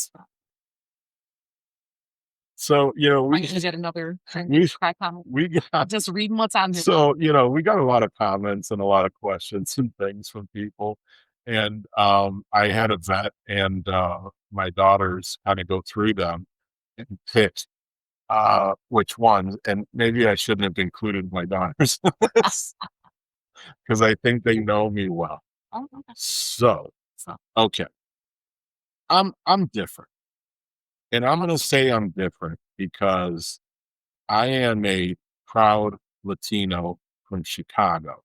So, Are you gonna get another we, crack comment? we got, Just reading what's on here. so, we got a lot of comments and a lot of questions and things from people. And I had a vet and my daughters kind of go through them and pick which ones. And maybe I shouldn't have included my daughters because I think they know me well. Oh, okay. So, So, okay, I'm different, and I'm gonna say I'm different because I am a proud Latino from Chicago.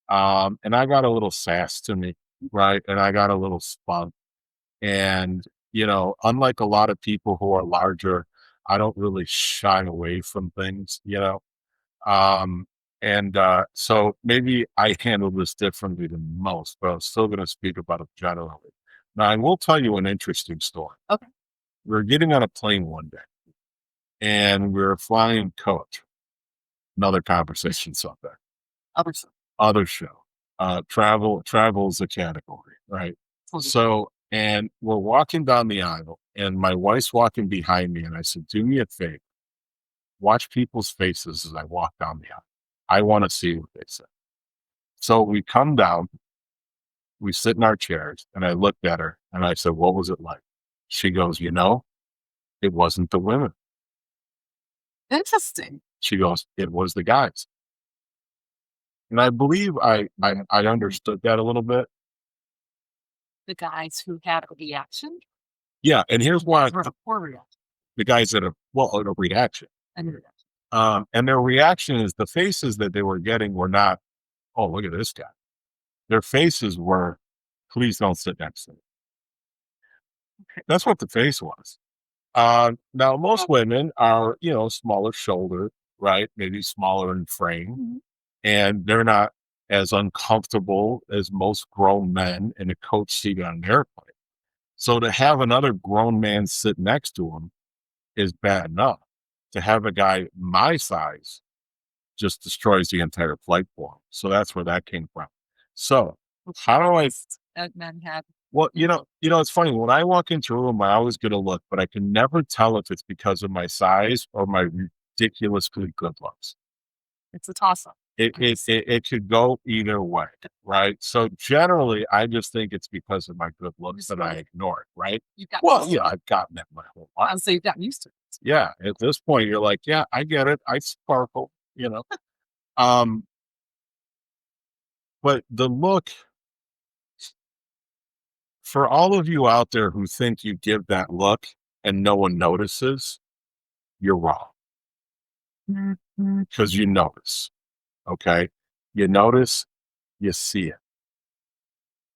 And I got a little sass to me, right? And I got a little spunk. And, unlike a lot of people who are larger, I don't really shy away from things. Um, and so maybe I handle this differently than most, but I'm still going to speak about it generally. Now, I will tell you an interesting story. okay. We were getting on a plane one day and we were flying coach. Another conversation subject. Other side. Other show. Travel is a category, right? Okay. So, and we're walking down the aisle, and my wife's walking behind me, and I said, "Do me a favor, watch people's faces as I walk down the aisle. I want to see what they say." So we come down, we sit in our chairs, and I looked at her, and I said, "What was it like?" She goes, "It wasn't the women." Interesting. She goes, "It was the guys." And I believe I understood that a little bit. The guys who had a reaction Yeah, and here's why or a poor reaction. the guys that a reaction. And reaction. And their reaction is the faces that they were getting were not, "Oh, look at this guy." Their faces were, "Please don't sit next to me." That's what the face was. Now, most women are, smaller shouldered, right? Maybe smaller in frame, Mhm. and they're not as uncomfortable as most grown men in a coach seat on an airplane. So to have another grown man sit next to them is bad enough. To have a guy my size just destroys the entire flight for him. So that's where that came from. So how do I? That men had. Well, it's funny when I walk into a room, I always get a look, but I can never tell if it's because of my size or my ridiculously good looks. It's a toss up. It could go either way, right? So generally, I just think it's because of my good looks that I ignore it, right? Well, yeah, I've gotten it my whole life. So you've gotten used to it. Yeah, at this point, you're like, yeah, I get it. I sparkle. Um, but the look for all of you out there who think you give that look and no one notices, you're wrong because you notice. Okay, you notice, you see it,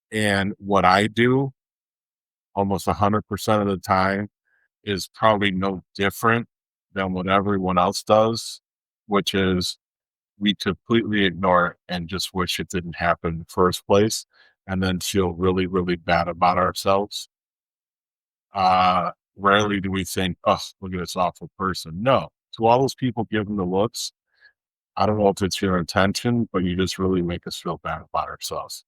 and what I do almost 100% of the time is probably no different than what everyone else does, which is we completely ignore it and just wish it didn't happen in the first place and then feel really, really bad about ourselves. Rarely do we think, oh, look at this awful person. No, to all those people giving the looks, I don't know if it's your intention, but you just really make us feel bad about ourselves.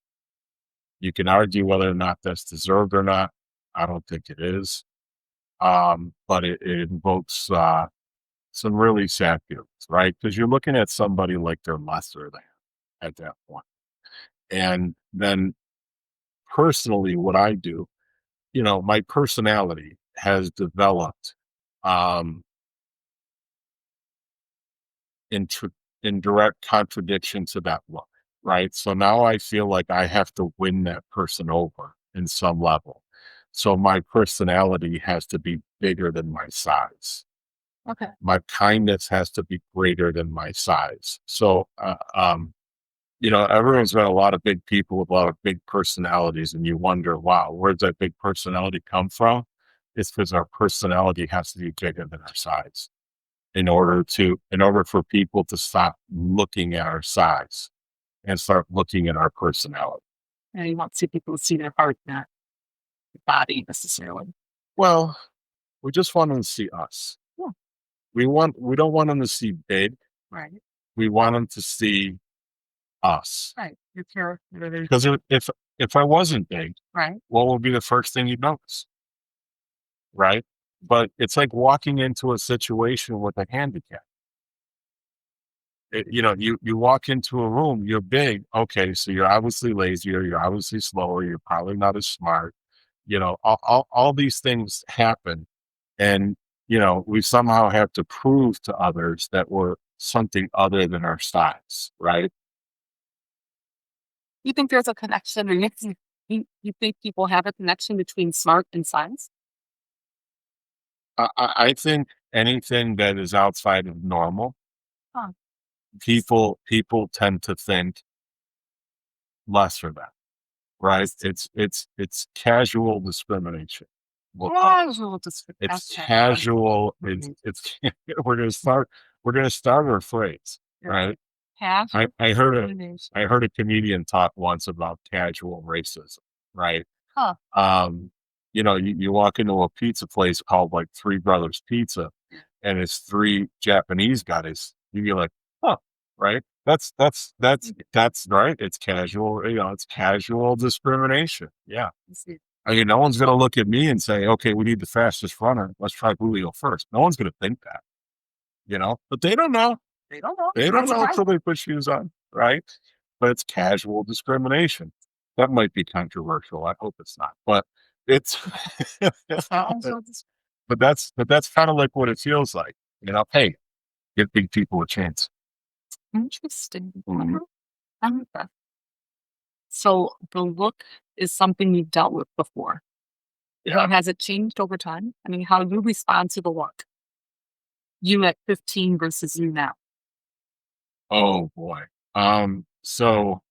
You can argue whether or not that's deserved or not. I don't think it is. But it invokes some really sad feelings, right? Because you're looking at somebody like they're lesser than at that point. And then personally, what I do, my personality has developed um, in, tr- in direct contradiction to that look, right? So now I feel like I have to win that person over in some level. So my personality has to be bigger than my size. Okay. My kindness has to be greater than my size. So, everyone's got a lot of big people with a lot of big personalities, and you wonder, wow, where's that big personality come from? It's because our personality has to be bigger than our size in order for people to stop looking at our size and start looking at our personality. And you want to see people see their heart, not your body necessarily. Well, we just want them to see us. Yeah. We don't want them to see big. Right. We want them to see us. Right. Your character. Because if I wasn't big, Right. what would be the first thing you'd notice? Right? But it's like walking into a situation with a handicap. You walk into a room, you're big. Okay, so you're obviously lazier, you're obviously slower, you're probably not as smart. All these things happen. And, we somehow have to prove to others that we're something other than our size, right? You think there's a connection, or you think people have a connection between smart and science? I think anything that is outside of normal, Huh. people tend to think less for that, right? It's casual discrimination. We'll call it. Casual It's that's casual. Mhm. It's we're gonna start our phrase, You're right. right? I, Casual I heard a discrimination. I heard a comedian talk once about casual racism, right? Huh. Um, you walk into a pizza place called like Three Brothers Pizza, and it's three Japanese guys. You'd be like, huh, right? That's right. It's casual. It's casual discrimination. Yeah. I see. I mean, no one's going to look at me and say, okay, we need the fastest runner. Let's try Julio first. No one's going to think that, but they don't know. They don't know. They It's don't not know until surprising. they put shoes on, right? But it's casual discrimination. That might be controversial. I hope it's not, but it's, Also, this but that's kind of like what it feels like. Hey, give big people a chance. interesting. Mhm. I like that. So the look is something you've dealt with before. Yeah. Has it changed over time? I mean, how you respond to the look, you at 15 versus you now. Oh boy. So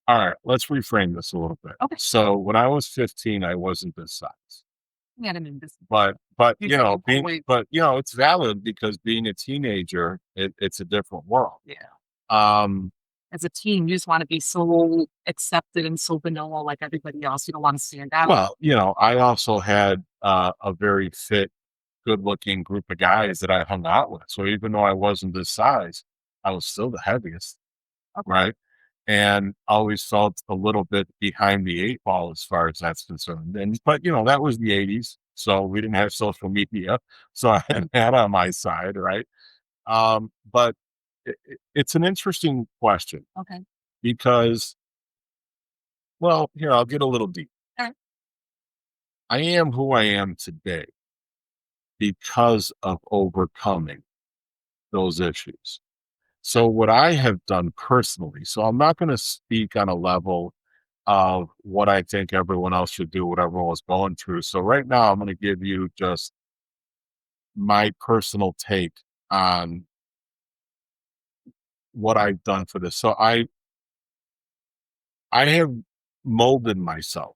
all right, let's reframe this a little bit. Okay. So when I was 15, I wasn't this size. Yeah, I mean, this But you gained weight. it's valid because being a teenager, it's a different world. Yeah. Um, As a teen, you just want to be so accepted and so vanilla like everybody else. You don't want to stand out. well, I also had a very fit, good-looking group of guys that I hung out with. So even though I wasn't this size, I was still the heaviest, Okay. right? And always felt a little bit behind the eight ball as far as that's concerned. But that was the '80s, so we didn't have social media, so I had that on my side, right? But it's an interesting question Okay. because, well, here I'll get a little deep. All right. I am who I am today because of overcoming those issues. So what I have done personally, so I'm not going to speak on a level of what I think everyone else should do, what everyone was going through. So right now, I'm going to give you just my personal take on what I've done for this. So I have molded myself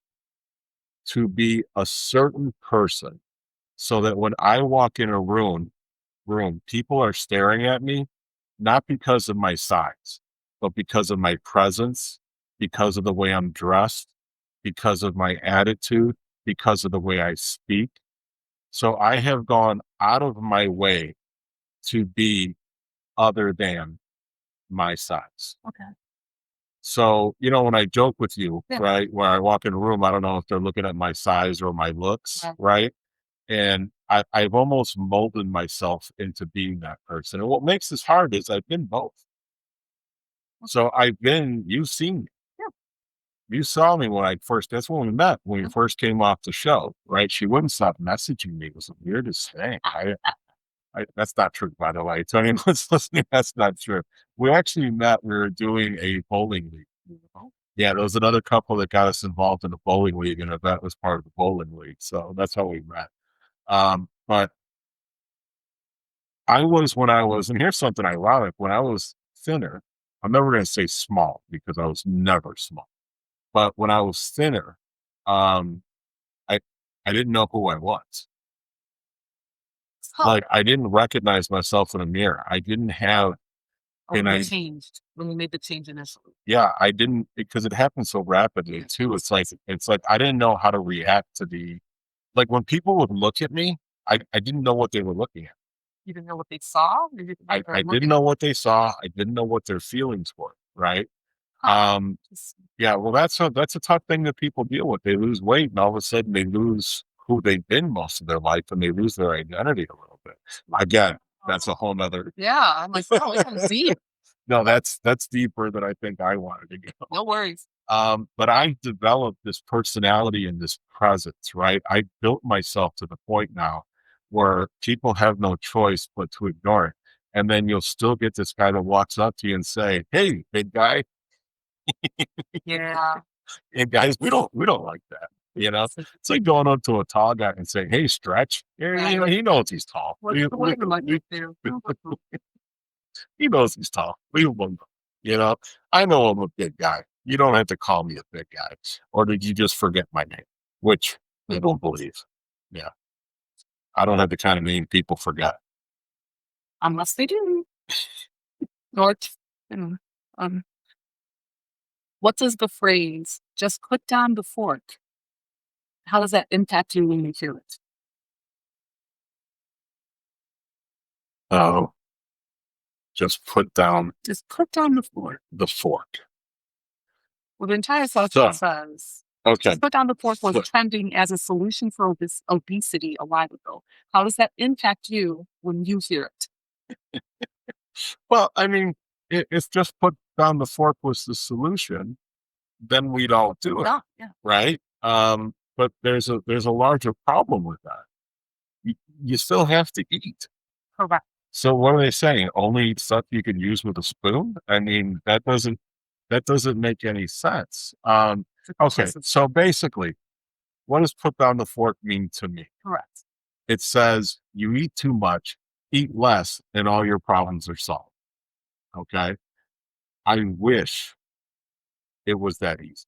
to be a certain person so that when I walk in a room, people are staring at me, not because of my size, but because of my presence, because of the way I'm dressed, because of my attitude, because of the way I speak. So I have gone out of my way to be other than my size. Okay. So, when I joke with you, Yeah. right, where I walk in a room, I don't know if they're looking at my size or my looks, Right. right? And I've almost molded myself into being that person. And what makes this hard is I've been both. So you've seen me. Yeah. You saw me that's when we met, when we Mhm. first came off the show, right? She wouldn't stop messaging me. It was the weirdest thing. That's not true, by the way. To anyone that's listening, that's not true. We actually met, we were doing a bowling league. Oh, Yeah, there was another couple that got us involved in the bowling league, and Ivette was part of the bowling league. So that's how we met. But when I was, and here's something ironic, when I was thinner, I'm never going to say small because I was never small. But when I was thinner, um, I I didn't know who I was. Huh. Like I didn't recognize myself in a mirror. I didn't have, Oh, and when you I, changed, when you made the change initially. yeah, I didn't because it happened so rapidly too. It's like I didn't know how to react to the like when people would look at me, I didn't know what they were looking at. You didn't know what they saw? You didn't know I or didn't looking know at? what they saw. I didn't know what their feelings were. Right. Huh. Um, Just yeah, well, that's a tough thing that people deal with. They lose weight, and all of a sudden they lose who they've been most of their life, and they lose their identity a little bit. Again, that's a whole nother. yeah, I'm like, "Oh, it comes deep." No, that's deeper than I think I wanted to go. No worries. But I developed this personality and this presence, right? I built myself to the point now where people have no choice but to ignore it. And then you'll still get this guy that walks up to you and say, "Hey, big guy," Yeah. and guys, we don't like that. It's like going up to a tall guy and saying, "Hey, stretch." Yeah, Yeah. he knows he's tall. What's the weather like up there? He knows he's tall. Leave him alone. I know I'm a big guy. You don't have to call me a big guy. Or did you just forget my name? Which I don't believe. Yeah. I don't have the kind of name people forget. Unless they do. Or, you know, um, what does the phrase, "Just put down the fork," how does that impact you when you hear it? Oh, just put down Just put down the fork. the fork. Well, the entire section So, says, okay. "Just put down the fork" was So- trending as a solution for obesity a while ago. How does that impact you when you hear it? Well, I mean, if just put down the fork was the solution, then we'd all do it, Yeah, yeah, right? But there's a larger problem with that. You, you still have to eat. correct. So what are they saying? Only eat stuff you can use with a spoon? I mean, that doesn't make any sense. Okay, It's so basically, what does put down the fork mean to me? correct. It says you eat too much, eat less, and all your problems are solved. Okay. I wish it was that easy.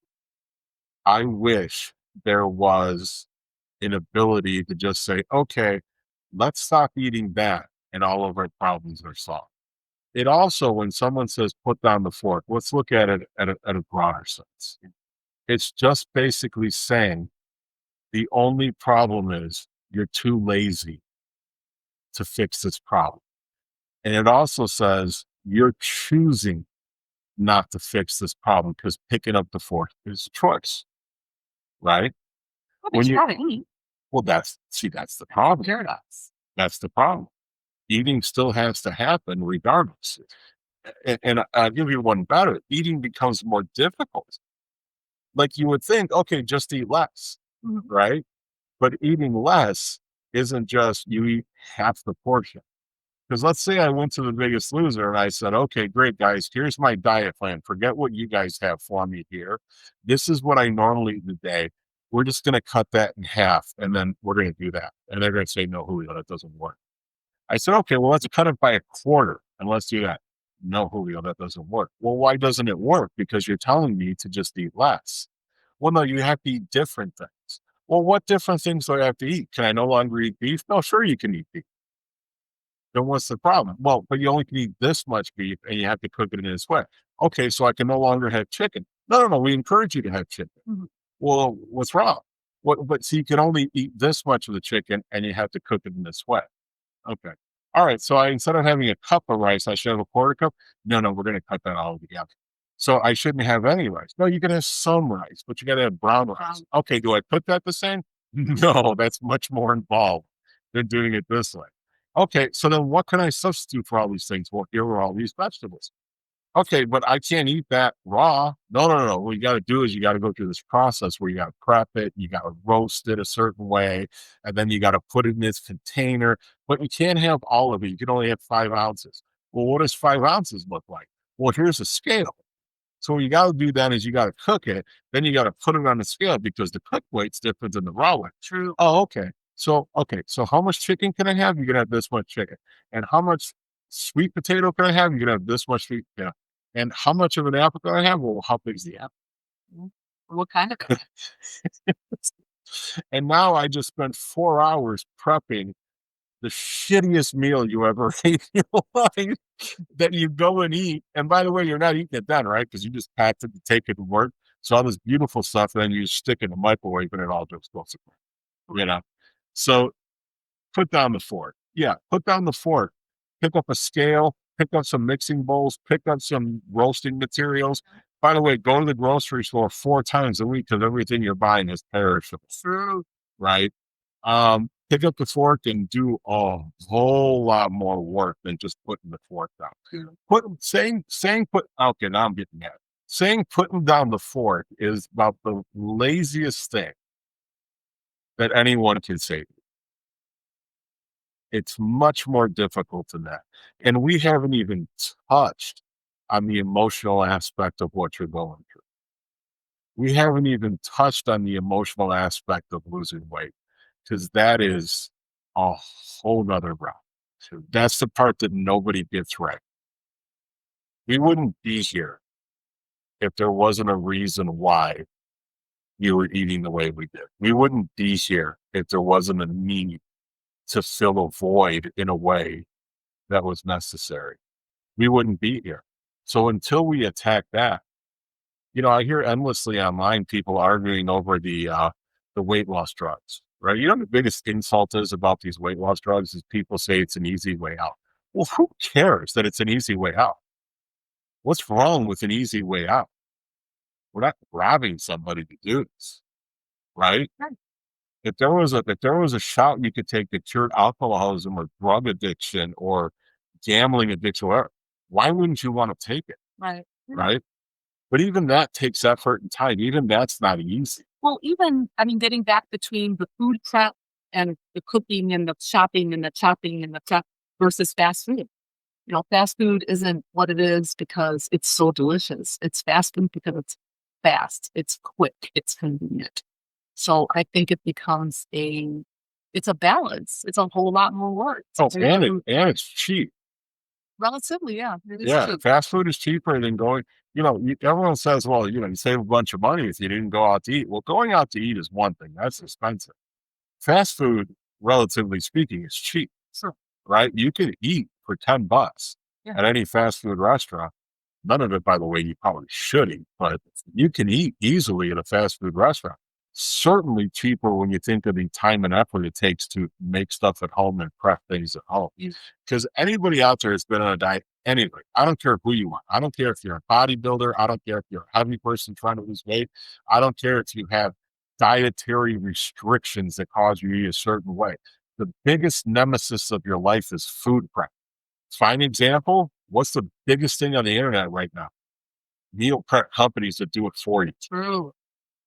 I wish there was an ability to just say, okay, let's stop eating that, and all of our problems are solved. It also, when someone says put down the fork, let's look at it at a broader sense. It's just basically saying the only problem is you're too lazy to fix this problem. And it also says you're choosing not to fix this problem because picking up the fork is a choice, right? Well, When but you you gotta eat. well, that's the problem. Paradox. That's the problem. Eating still has to happen regardless. And I'll give you one better. Eating becomes more difficult. Like you would think, okay, just eat less, Mhm. right? But eating less isn't just you eat half the portion. Because let's say I went to the Biggest Loser and I said, okay, great, guys, here's my diet plan. Forget what you guys have for me here. This is what I normally eat today. We're just going to cut that in half and then we're going to do that. And they're going to say, no, Julio, that doesn't work. I said, okay, well, let's cut it by a quarter and let's do that. No, Julio, that doesn't work. Well, why doesn't it work? Because you're telling me to just eat less. Well, no, you have to eat different things. Well, what different things do I have to eat? Can I no longer eat beef? No, sure, you can eat beef. Then what's the problem? Well, but you only can eat this much beef and you have to cook it in this way. Okay, so I can no longer have chicken. No, no, no. We encourage you to have chicken. Mhm. Well, what's wrong? But see, you can only eat this much of the chicken and you have to cook it in this way. Okay. All right. So instead of having a cup of rice, I should have a quarter cup. No, no, we're going to cut that all together. So I shouldn't have any rice. No, you can have some rice, but you got to have brown rice. Brown. Okay. Do I put that the same? No, that's much more involved than doing it this way. Okay. So then what can I substitute for all these things? Well, here are all these vegetables. Okay, but I can't eat that raw. No, no, no, no. What you got to do is you got to go through this process where you got to prep it, you got to roast it a certain way, and then you got to put it in this container. But you can't have all of it. You can only have 5 ounces. Well, what does 5 ounces look like? Well, here's a scale. So what you got to do then is you got to cook it. Then you got to put it on the scale because the cooked weight's different than the raw weight. True. Oh, okay. So how much chicken can I have? You can have this much chicken. And how much sweet potato can I have? You can have this much sweet potato. And how much of an apple can I have? Well, how big is the apple? Mhm. What kind of And now I just spent 4 hours prepping the shittiest meal you ever ate in your life that you go and eat. And by the way, you're not eating it then, right? Because you just packed it to take it to work. So all this beautiful stuff, and then you stick it in the microwave and it all just goes away, you know? So put down the fork. Yeah, put down the fork. Pick up a scale, pick up some mixing bowls, pick up some roasting materials. By the way, go to the grocery store 4 times a week because everything you're buying is perishable. True. Right? Pick up the fork and do a whole lot more work than just putting the fork down. Yeah. Saying put okay, now I'm getting mad. Saying putting down the fork is about the laziest thing that anyone can say. It's much more difficult than that. And we haven't even touched on the emotional aspect of what you're going through. We haven't even touched on the emotional aspect of losing weight because that is a whole nother realm. So that's the part that nobody gets right. We wouldn't be here if there wasn't a reason why you were eating the way we did. We wouldn't be here if there wasn't a need to fill a void in a way that was necessary. We wouldn't be here. So until we attack that, I hear endlessly online people arguing over the weight loss drugs, right? The biggest insult is about these weight loss drugs is people say it's an easy way out. Well, who cares that it's an easy way out? What's wrong with an easy way out? We're not robbing somebody to do this, right? Right. If there was a shot you could take that cured alcoholism or drug addiction or gambling addiction, why wouldn't you want to take it? Right. Right. But even that takes effort and time. Even that's not easy. Well, getting back between the food prep and the cooking and the shopping and the chopping and the prep versus fast food. Fast food isn't what it is because it's so delicious. It's fast food because it's fast, it's quick, it's convenient. So I think it's a balance. It's a whole lot more work. Oh, and it's cheap. Relatively, yeah. It is Yeah, cheap. fast food is cheaper than going. Everyone says, well, you save a bunch of money if you didn't go out to eat. Well, going out to eat is one thing. That's expensive. Fast food, relatively speaking, is cheap. Sure. Right? You can eat for $10 at any fast food restaurant. None of it, by the way, you probably should eat, but you can eat easily at a fast food restaurant. Certainly cheaper when you think of the time and effort it takes to make stuff at home and prep things at home. Because anybody out there has been on a diet anyway. I don't care who you are. I don't care if you're a bodybuilder. I don't care if you're a heavy person trying to lose weight. I don't care if you have dietary restrictions that cause you to eat a certain way. The biggest nemesis of your life is food prep. Fine example. What's the biggest thing on the internet right now? Meal prep companies that do it for you. True.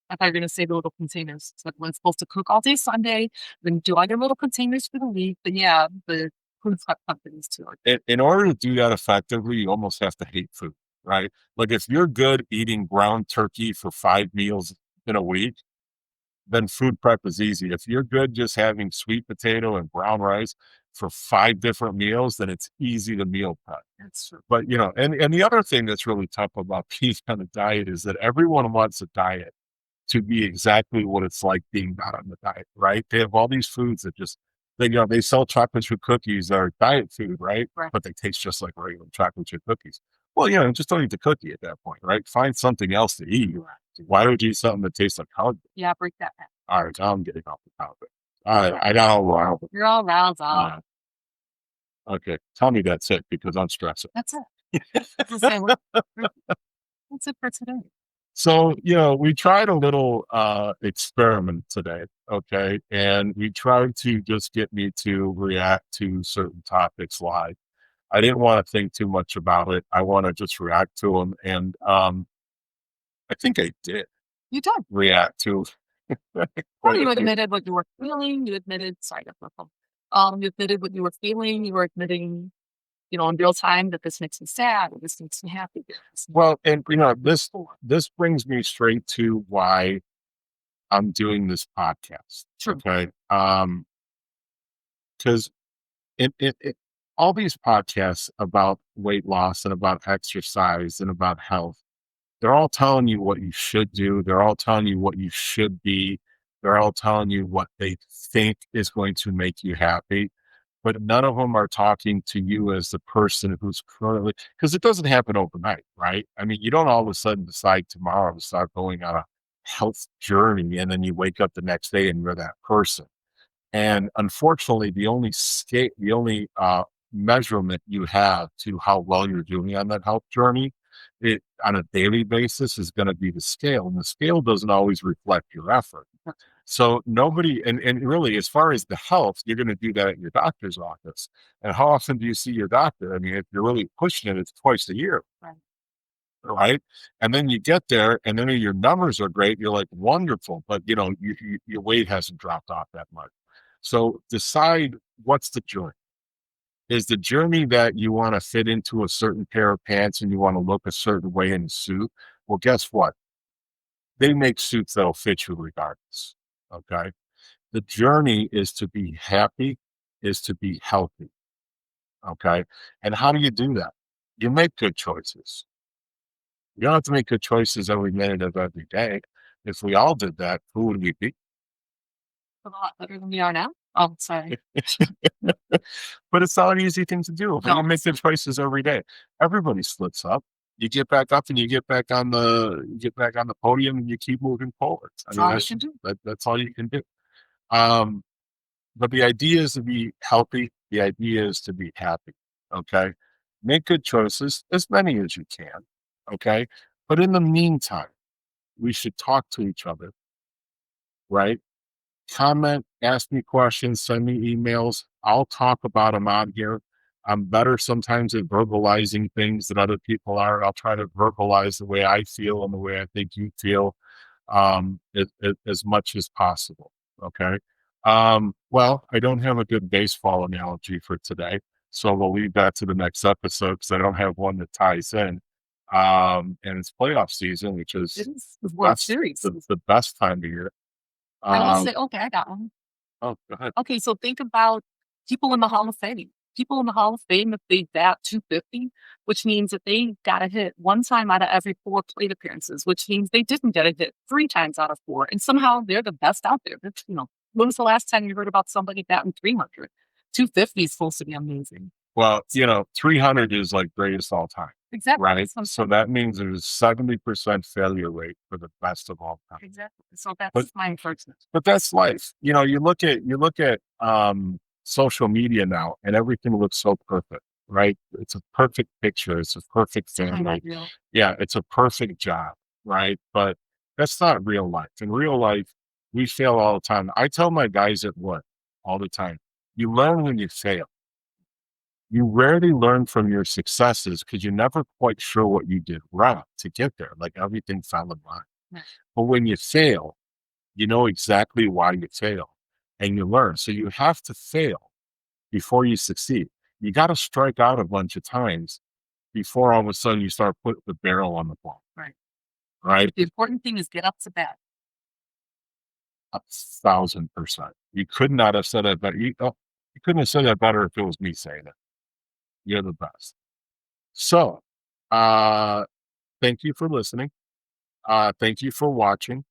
I thought you were going to say the little containers. It's like one's supposed to cook all day Sunday, then do all your little containers for the week. But yeah, the food prep companies too. In order to do that effectively, you almost have to hate food, right? Like if you're good eating ground turkey for 5 meals in a week, then food prep is easy. If you're good just having sweet potato and brown rice for 5 different meals, then it's easy to meal prep. But and the other thing that's really tough about being on a diet is that everyone wants a diet to be exactly what it's like being not on the diet, right? They have all these foods that they sell chocolate chip cookies that are diet food, right? But they taste just like regular chocolate chip cookies. Well, just don't eat the cookie at that point, right? Find something else to eat. Why would you eat something that tastes like cardboard? Yeah, break that back. All right, I'm getting off the topic. All right, I got all riled. You're all riled up. Okay, tell me that's it because I'm stressing. That's it. That's it for today. So, we tried a little experiment today, okay? And we tried to just get me to react to certain topics live. I didn't want to think too much about it. I want to just react to them. And I think I did. You did. React to. Well, you admitted what you were feeling. You admitted, sorry, you admitted what you were feeling. You were admitting in real time that this makes me sad or this makes me happy. Well, and this brings me straight to why I'm doing this podcast. Sure. Okay. Because it all these podcasts about weight loss and about exercise and about health, they're all telling you what you should do. They're all telling you what you should be. They're all telling you what they think is going to make you happy, but none of them are talking to you as the person who's currently, because it doesn't happen overnight, right? I mean, you don't all of a sudden decide tomorrow to start going on a health journey and then you wake up the next day and you're that person. And unfortunately, the only measurement you have to how well you're doing on that health journey, it on a daily basis is going to be the scale, and the scale doesn't always reflect your effort. So nobody, and really, as far as the health, you're going to do that at your doctor's office. And how often do you see your doctor? I mean, if you're really pushing it, it's twice a year, Right. right? And then you get there, and then your numbers are great. You're like, wonderful, but your weight hasn't dropped off that much. So decide what's the journey. Is the journey that you want to fit into a certain pair of pants and you want to look a certain way in a suit? Well, guess what? They make suits that'll fit you regardless. Okay. The journey is to be happy, is to be healthy. Okay. And how do you do that? You make good choices. You don't have to make good choices every minute of every day. If we all did that, who would we be? A lot better than we are now. Oh, sorry. But it's not an easy thing to do. If we No, all make good choices every day, everybody splits up. You get back up and you get back on the podium and you keep moving forward. I that's mean, all you can do. that's all you can do. Um, but the idea is to be healthy. The idea is to be happy. Okay. Make good choices, as many as you can. Okay. But in the meantime, we should talk to each other, right? Comment, ask me questions, send me emails. I'll talk about them on here. I'm better sometimes at verbalizing things than other people are. I'll try to verbalize the way I feel and the way I think you feel, as much as possible. Okay. Well, I don't have a good baseball analogy for today, so we'll leave that to the next episode because I don't have one that ties in. And it's playoff season, which It is is the World that's Series. the best time of year. I will Um, say, okay, I got one. oh, go ahead. Okay, so think about people in the Hall of Fame. People in the Hall of Fame, if they bat 250, which means that they got a hit one time out of every four plate appearances, which means they didn't get a hit three times out of four. And somehow they're the best out there. When was the last time you heard about somebody batting 300? 250 is supposed to be amazing. Well, 300 is like greatest all time, Exactly. right? That's what I'm So saying. that means there's 70% failure rate for the best of all time. Exactly. So But that's my encouragement. but that's life. You look at social media now and everything looks so perfect, right? It's a perfect picture, it's a perfect family. Highlight reel. Yeah, it's a perfect job, right? But that's not real life. In real life, we fail all the time. I tell my guys at work all the time, you learn when you fail. You rarely learn from your successes because you're never quite sure what you did wrong to get there. Like everything fell in line. Right. But when you fail, you know exactly why you fail and you learn. So you have to fail before you succeed. You got to strike out a bunch of times before all of a sudden you start putting the barrel on the ball, Right. right? The important thing is get up to bat. 1,000%. You could not have said that better. You couldn't have said that better if it was me saying it. You're the best. So, uh, thank you for listening. Thank you for watching.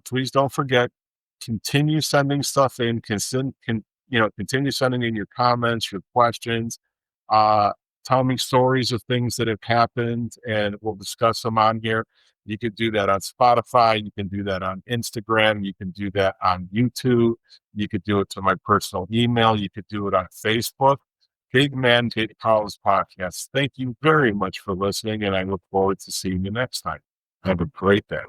Please don't forget, continue sending stuff in. Continue sending in your comments, your questions. Uh, Tell me stories of things that have happened, and we'll discuss them on here. You can do that on Spotify. You can do that on Instagram. You can do that on YouTube. You could do it to my personal email. You could do it on Facebook. Big Man Big College Podcast. Thank you very much for listening, and I look forward to seeing you next time. Have a great day.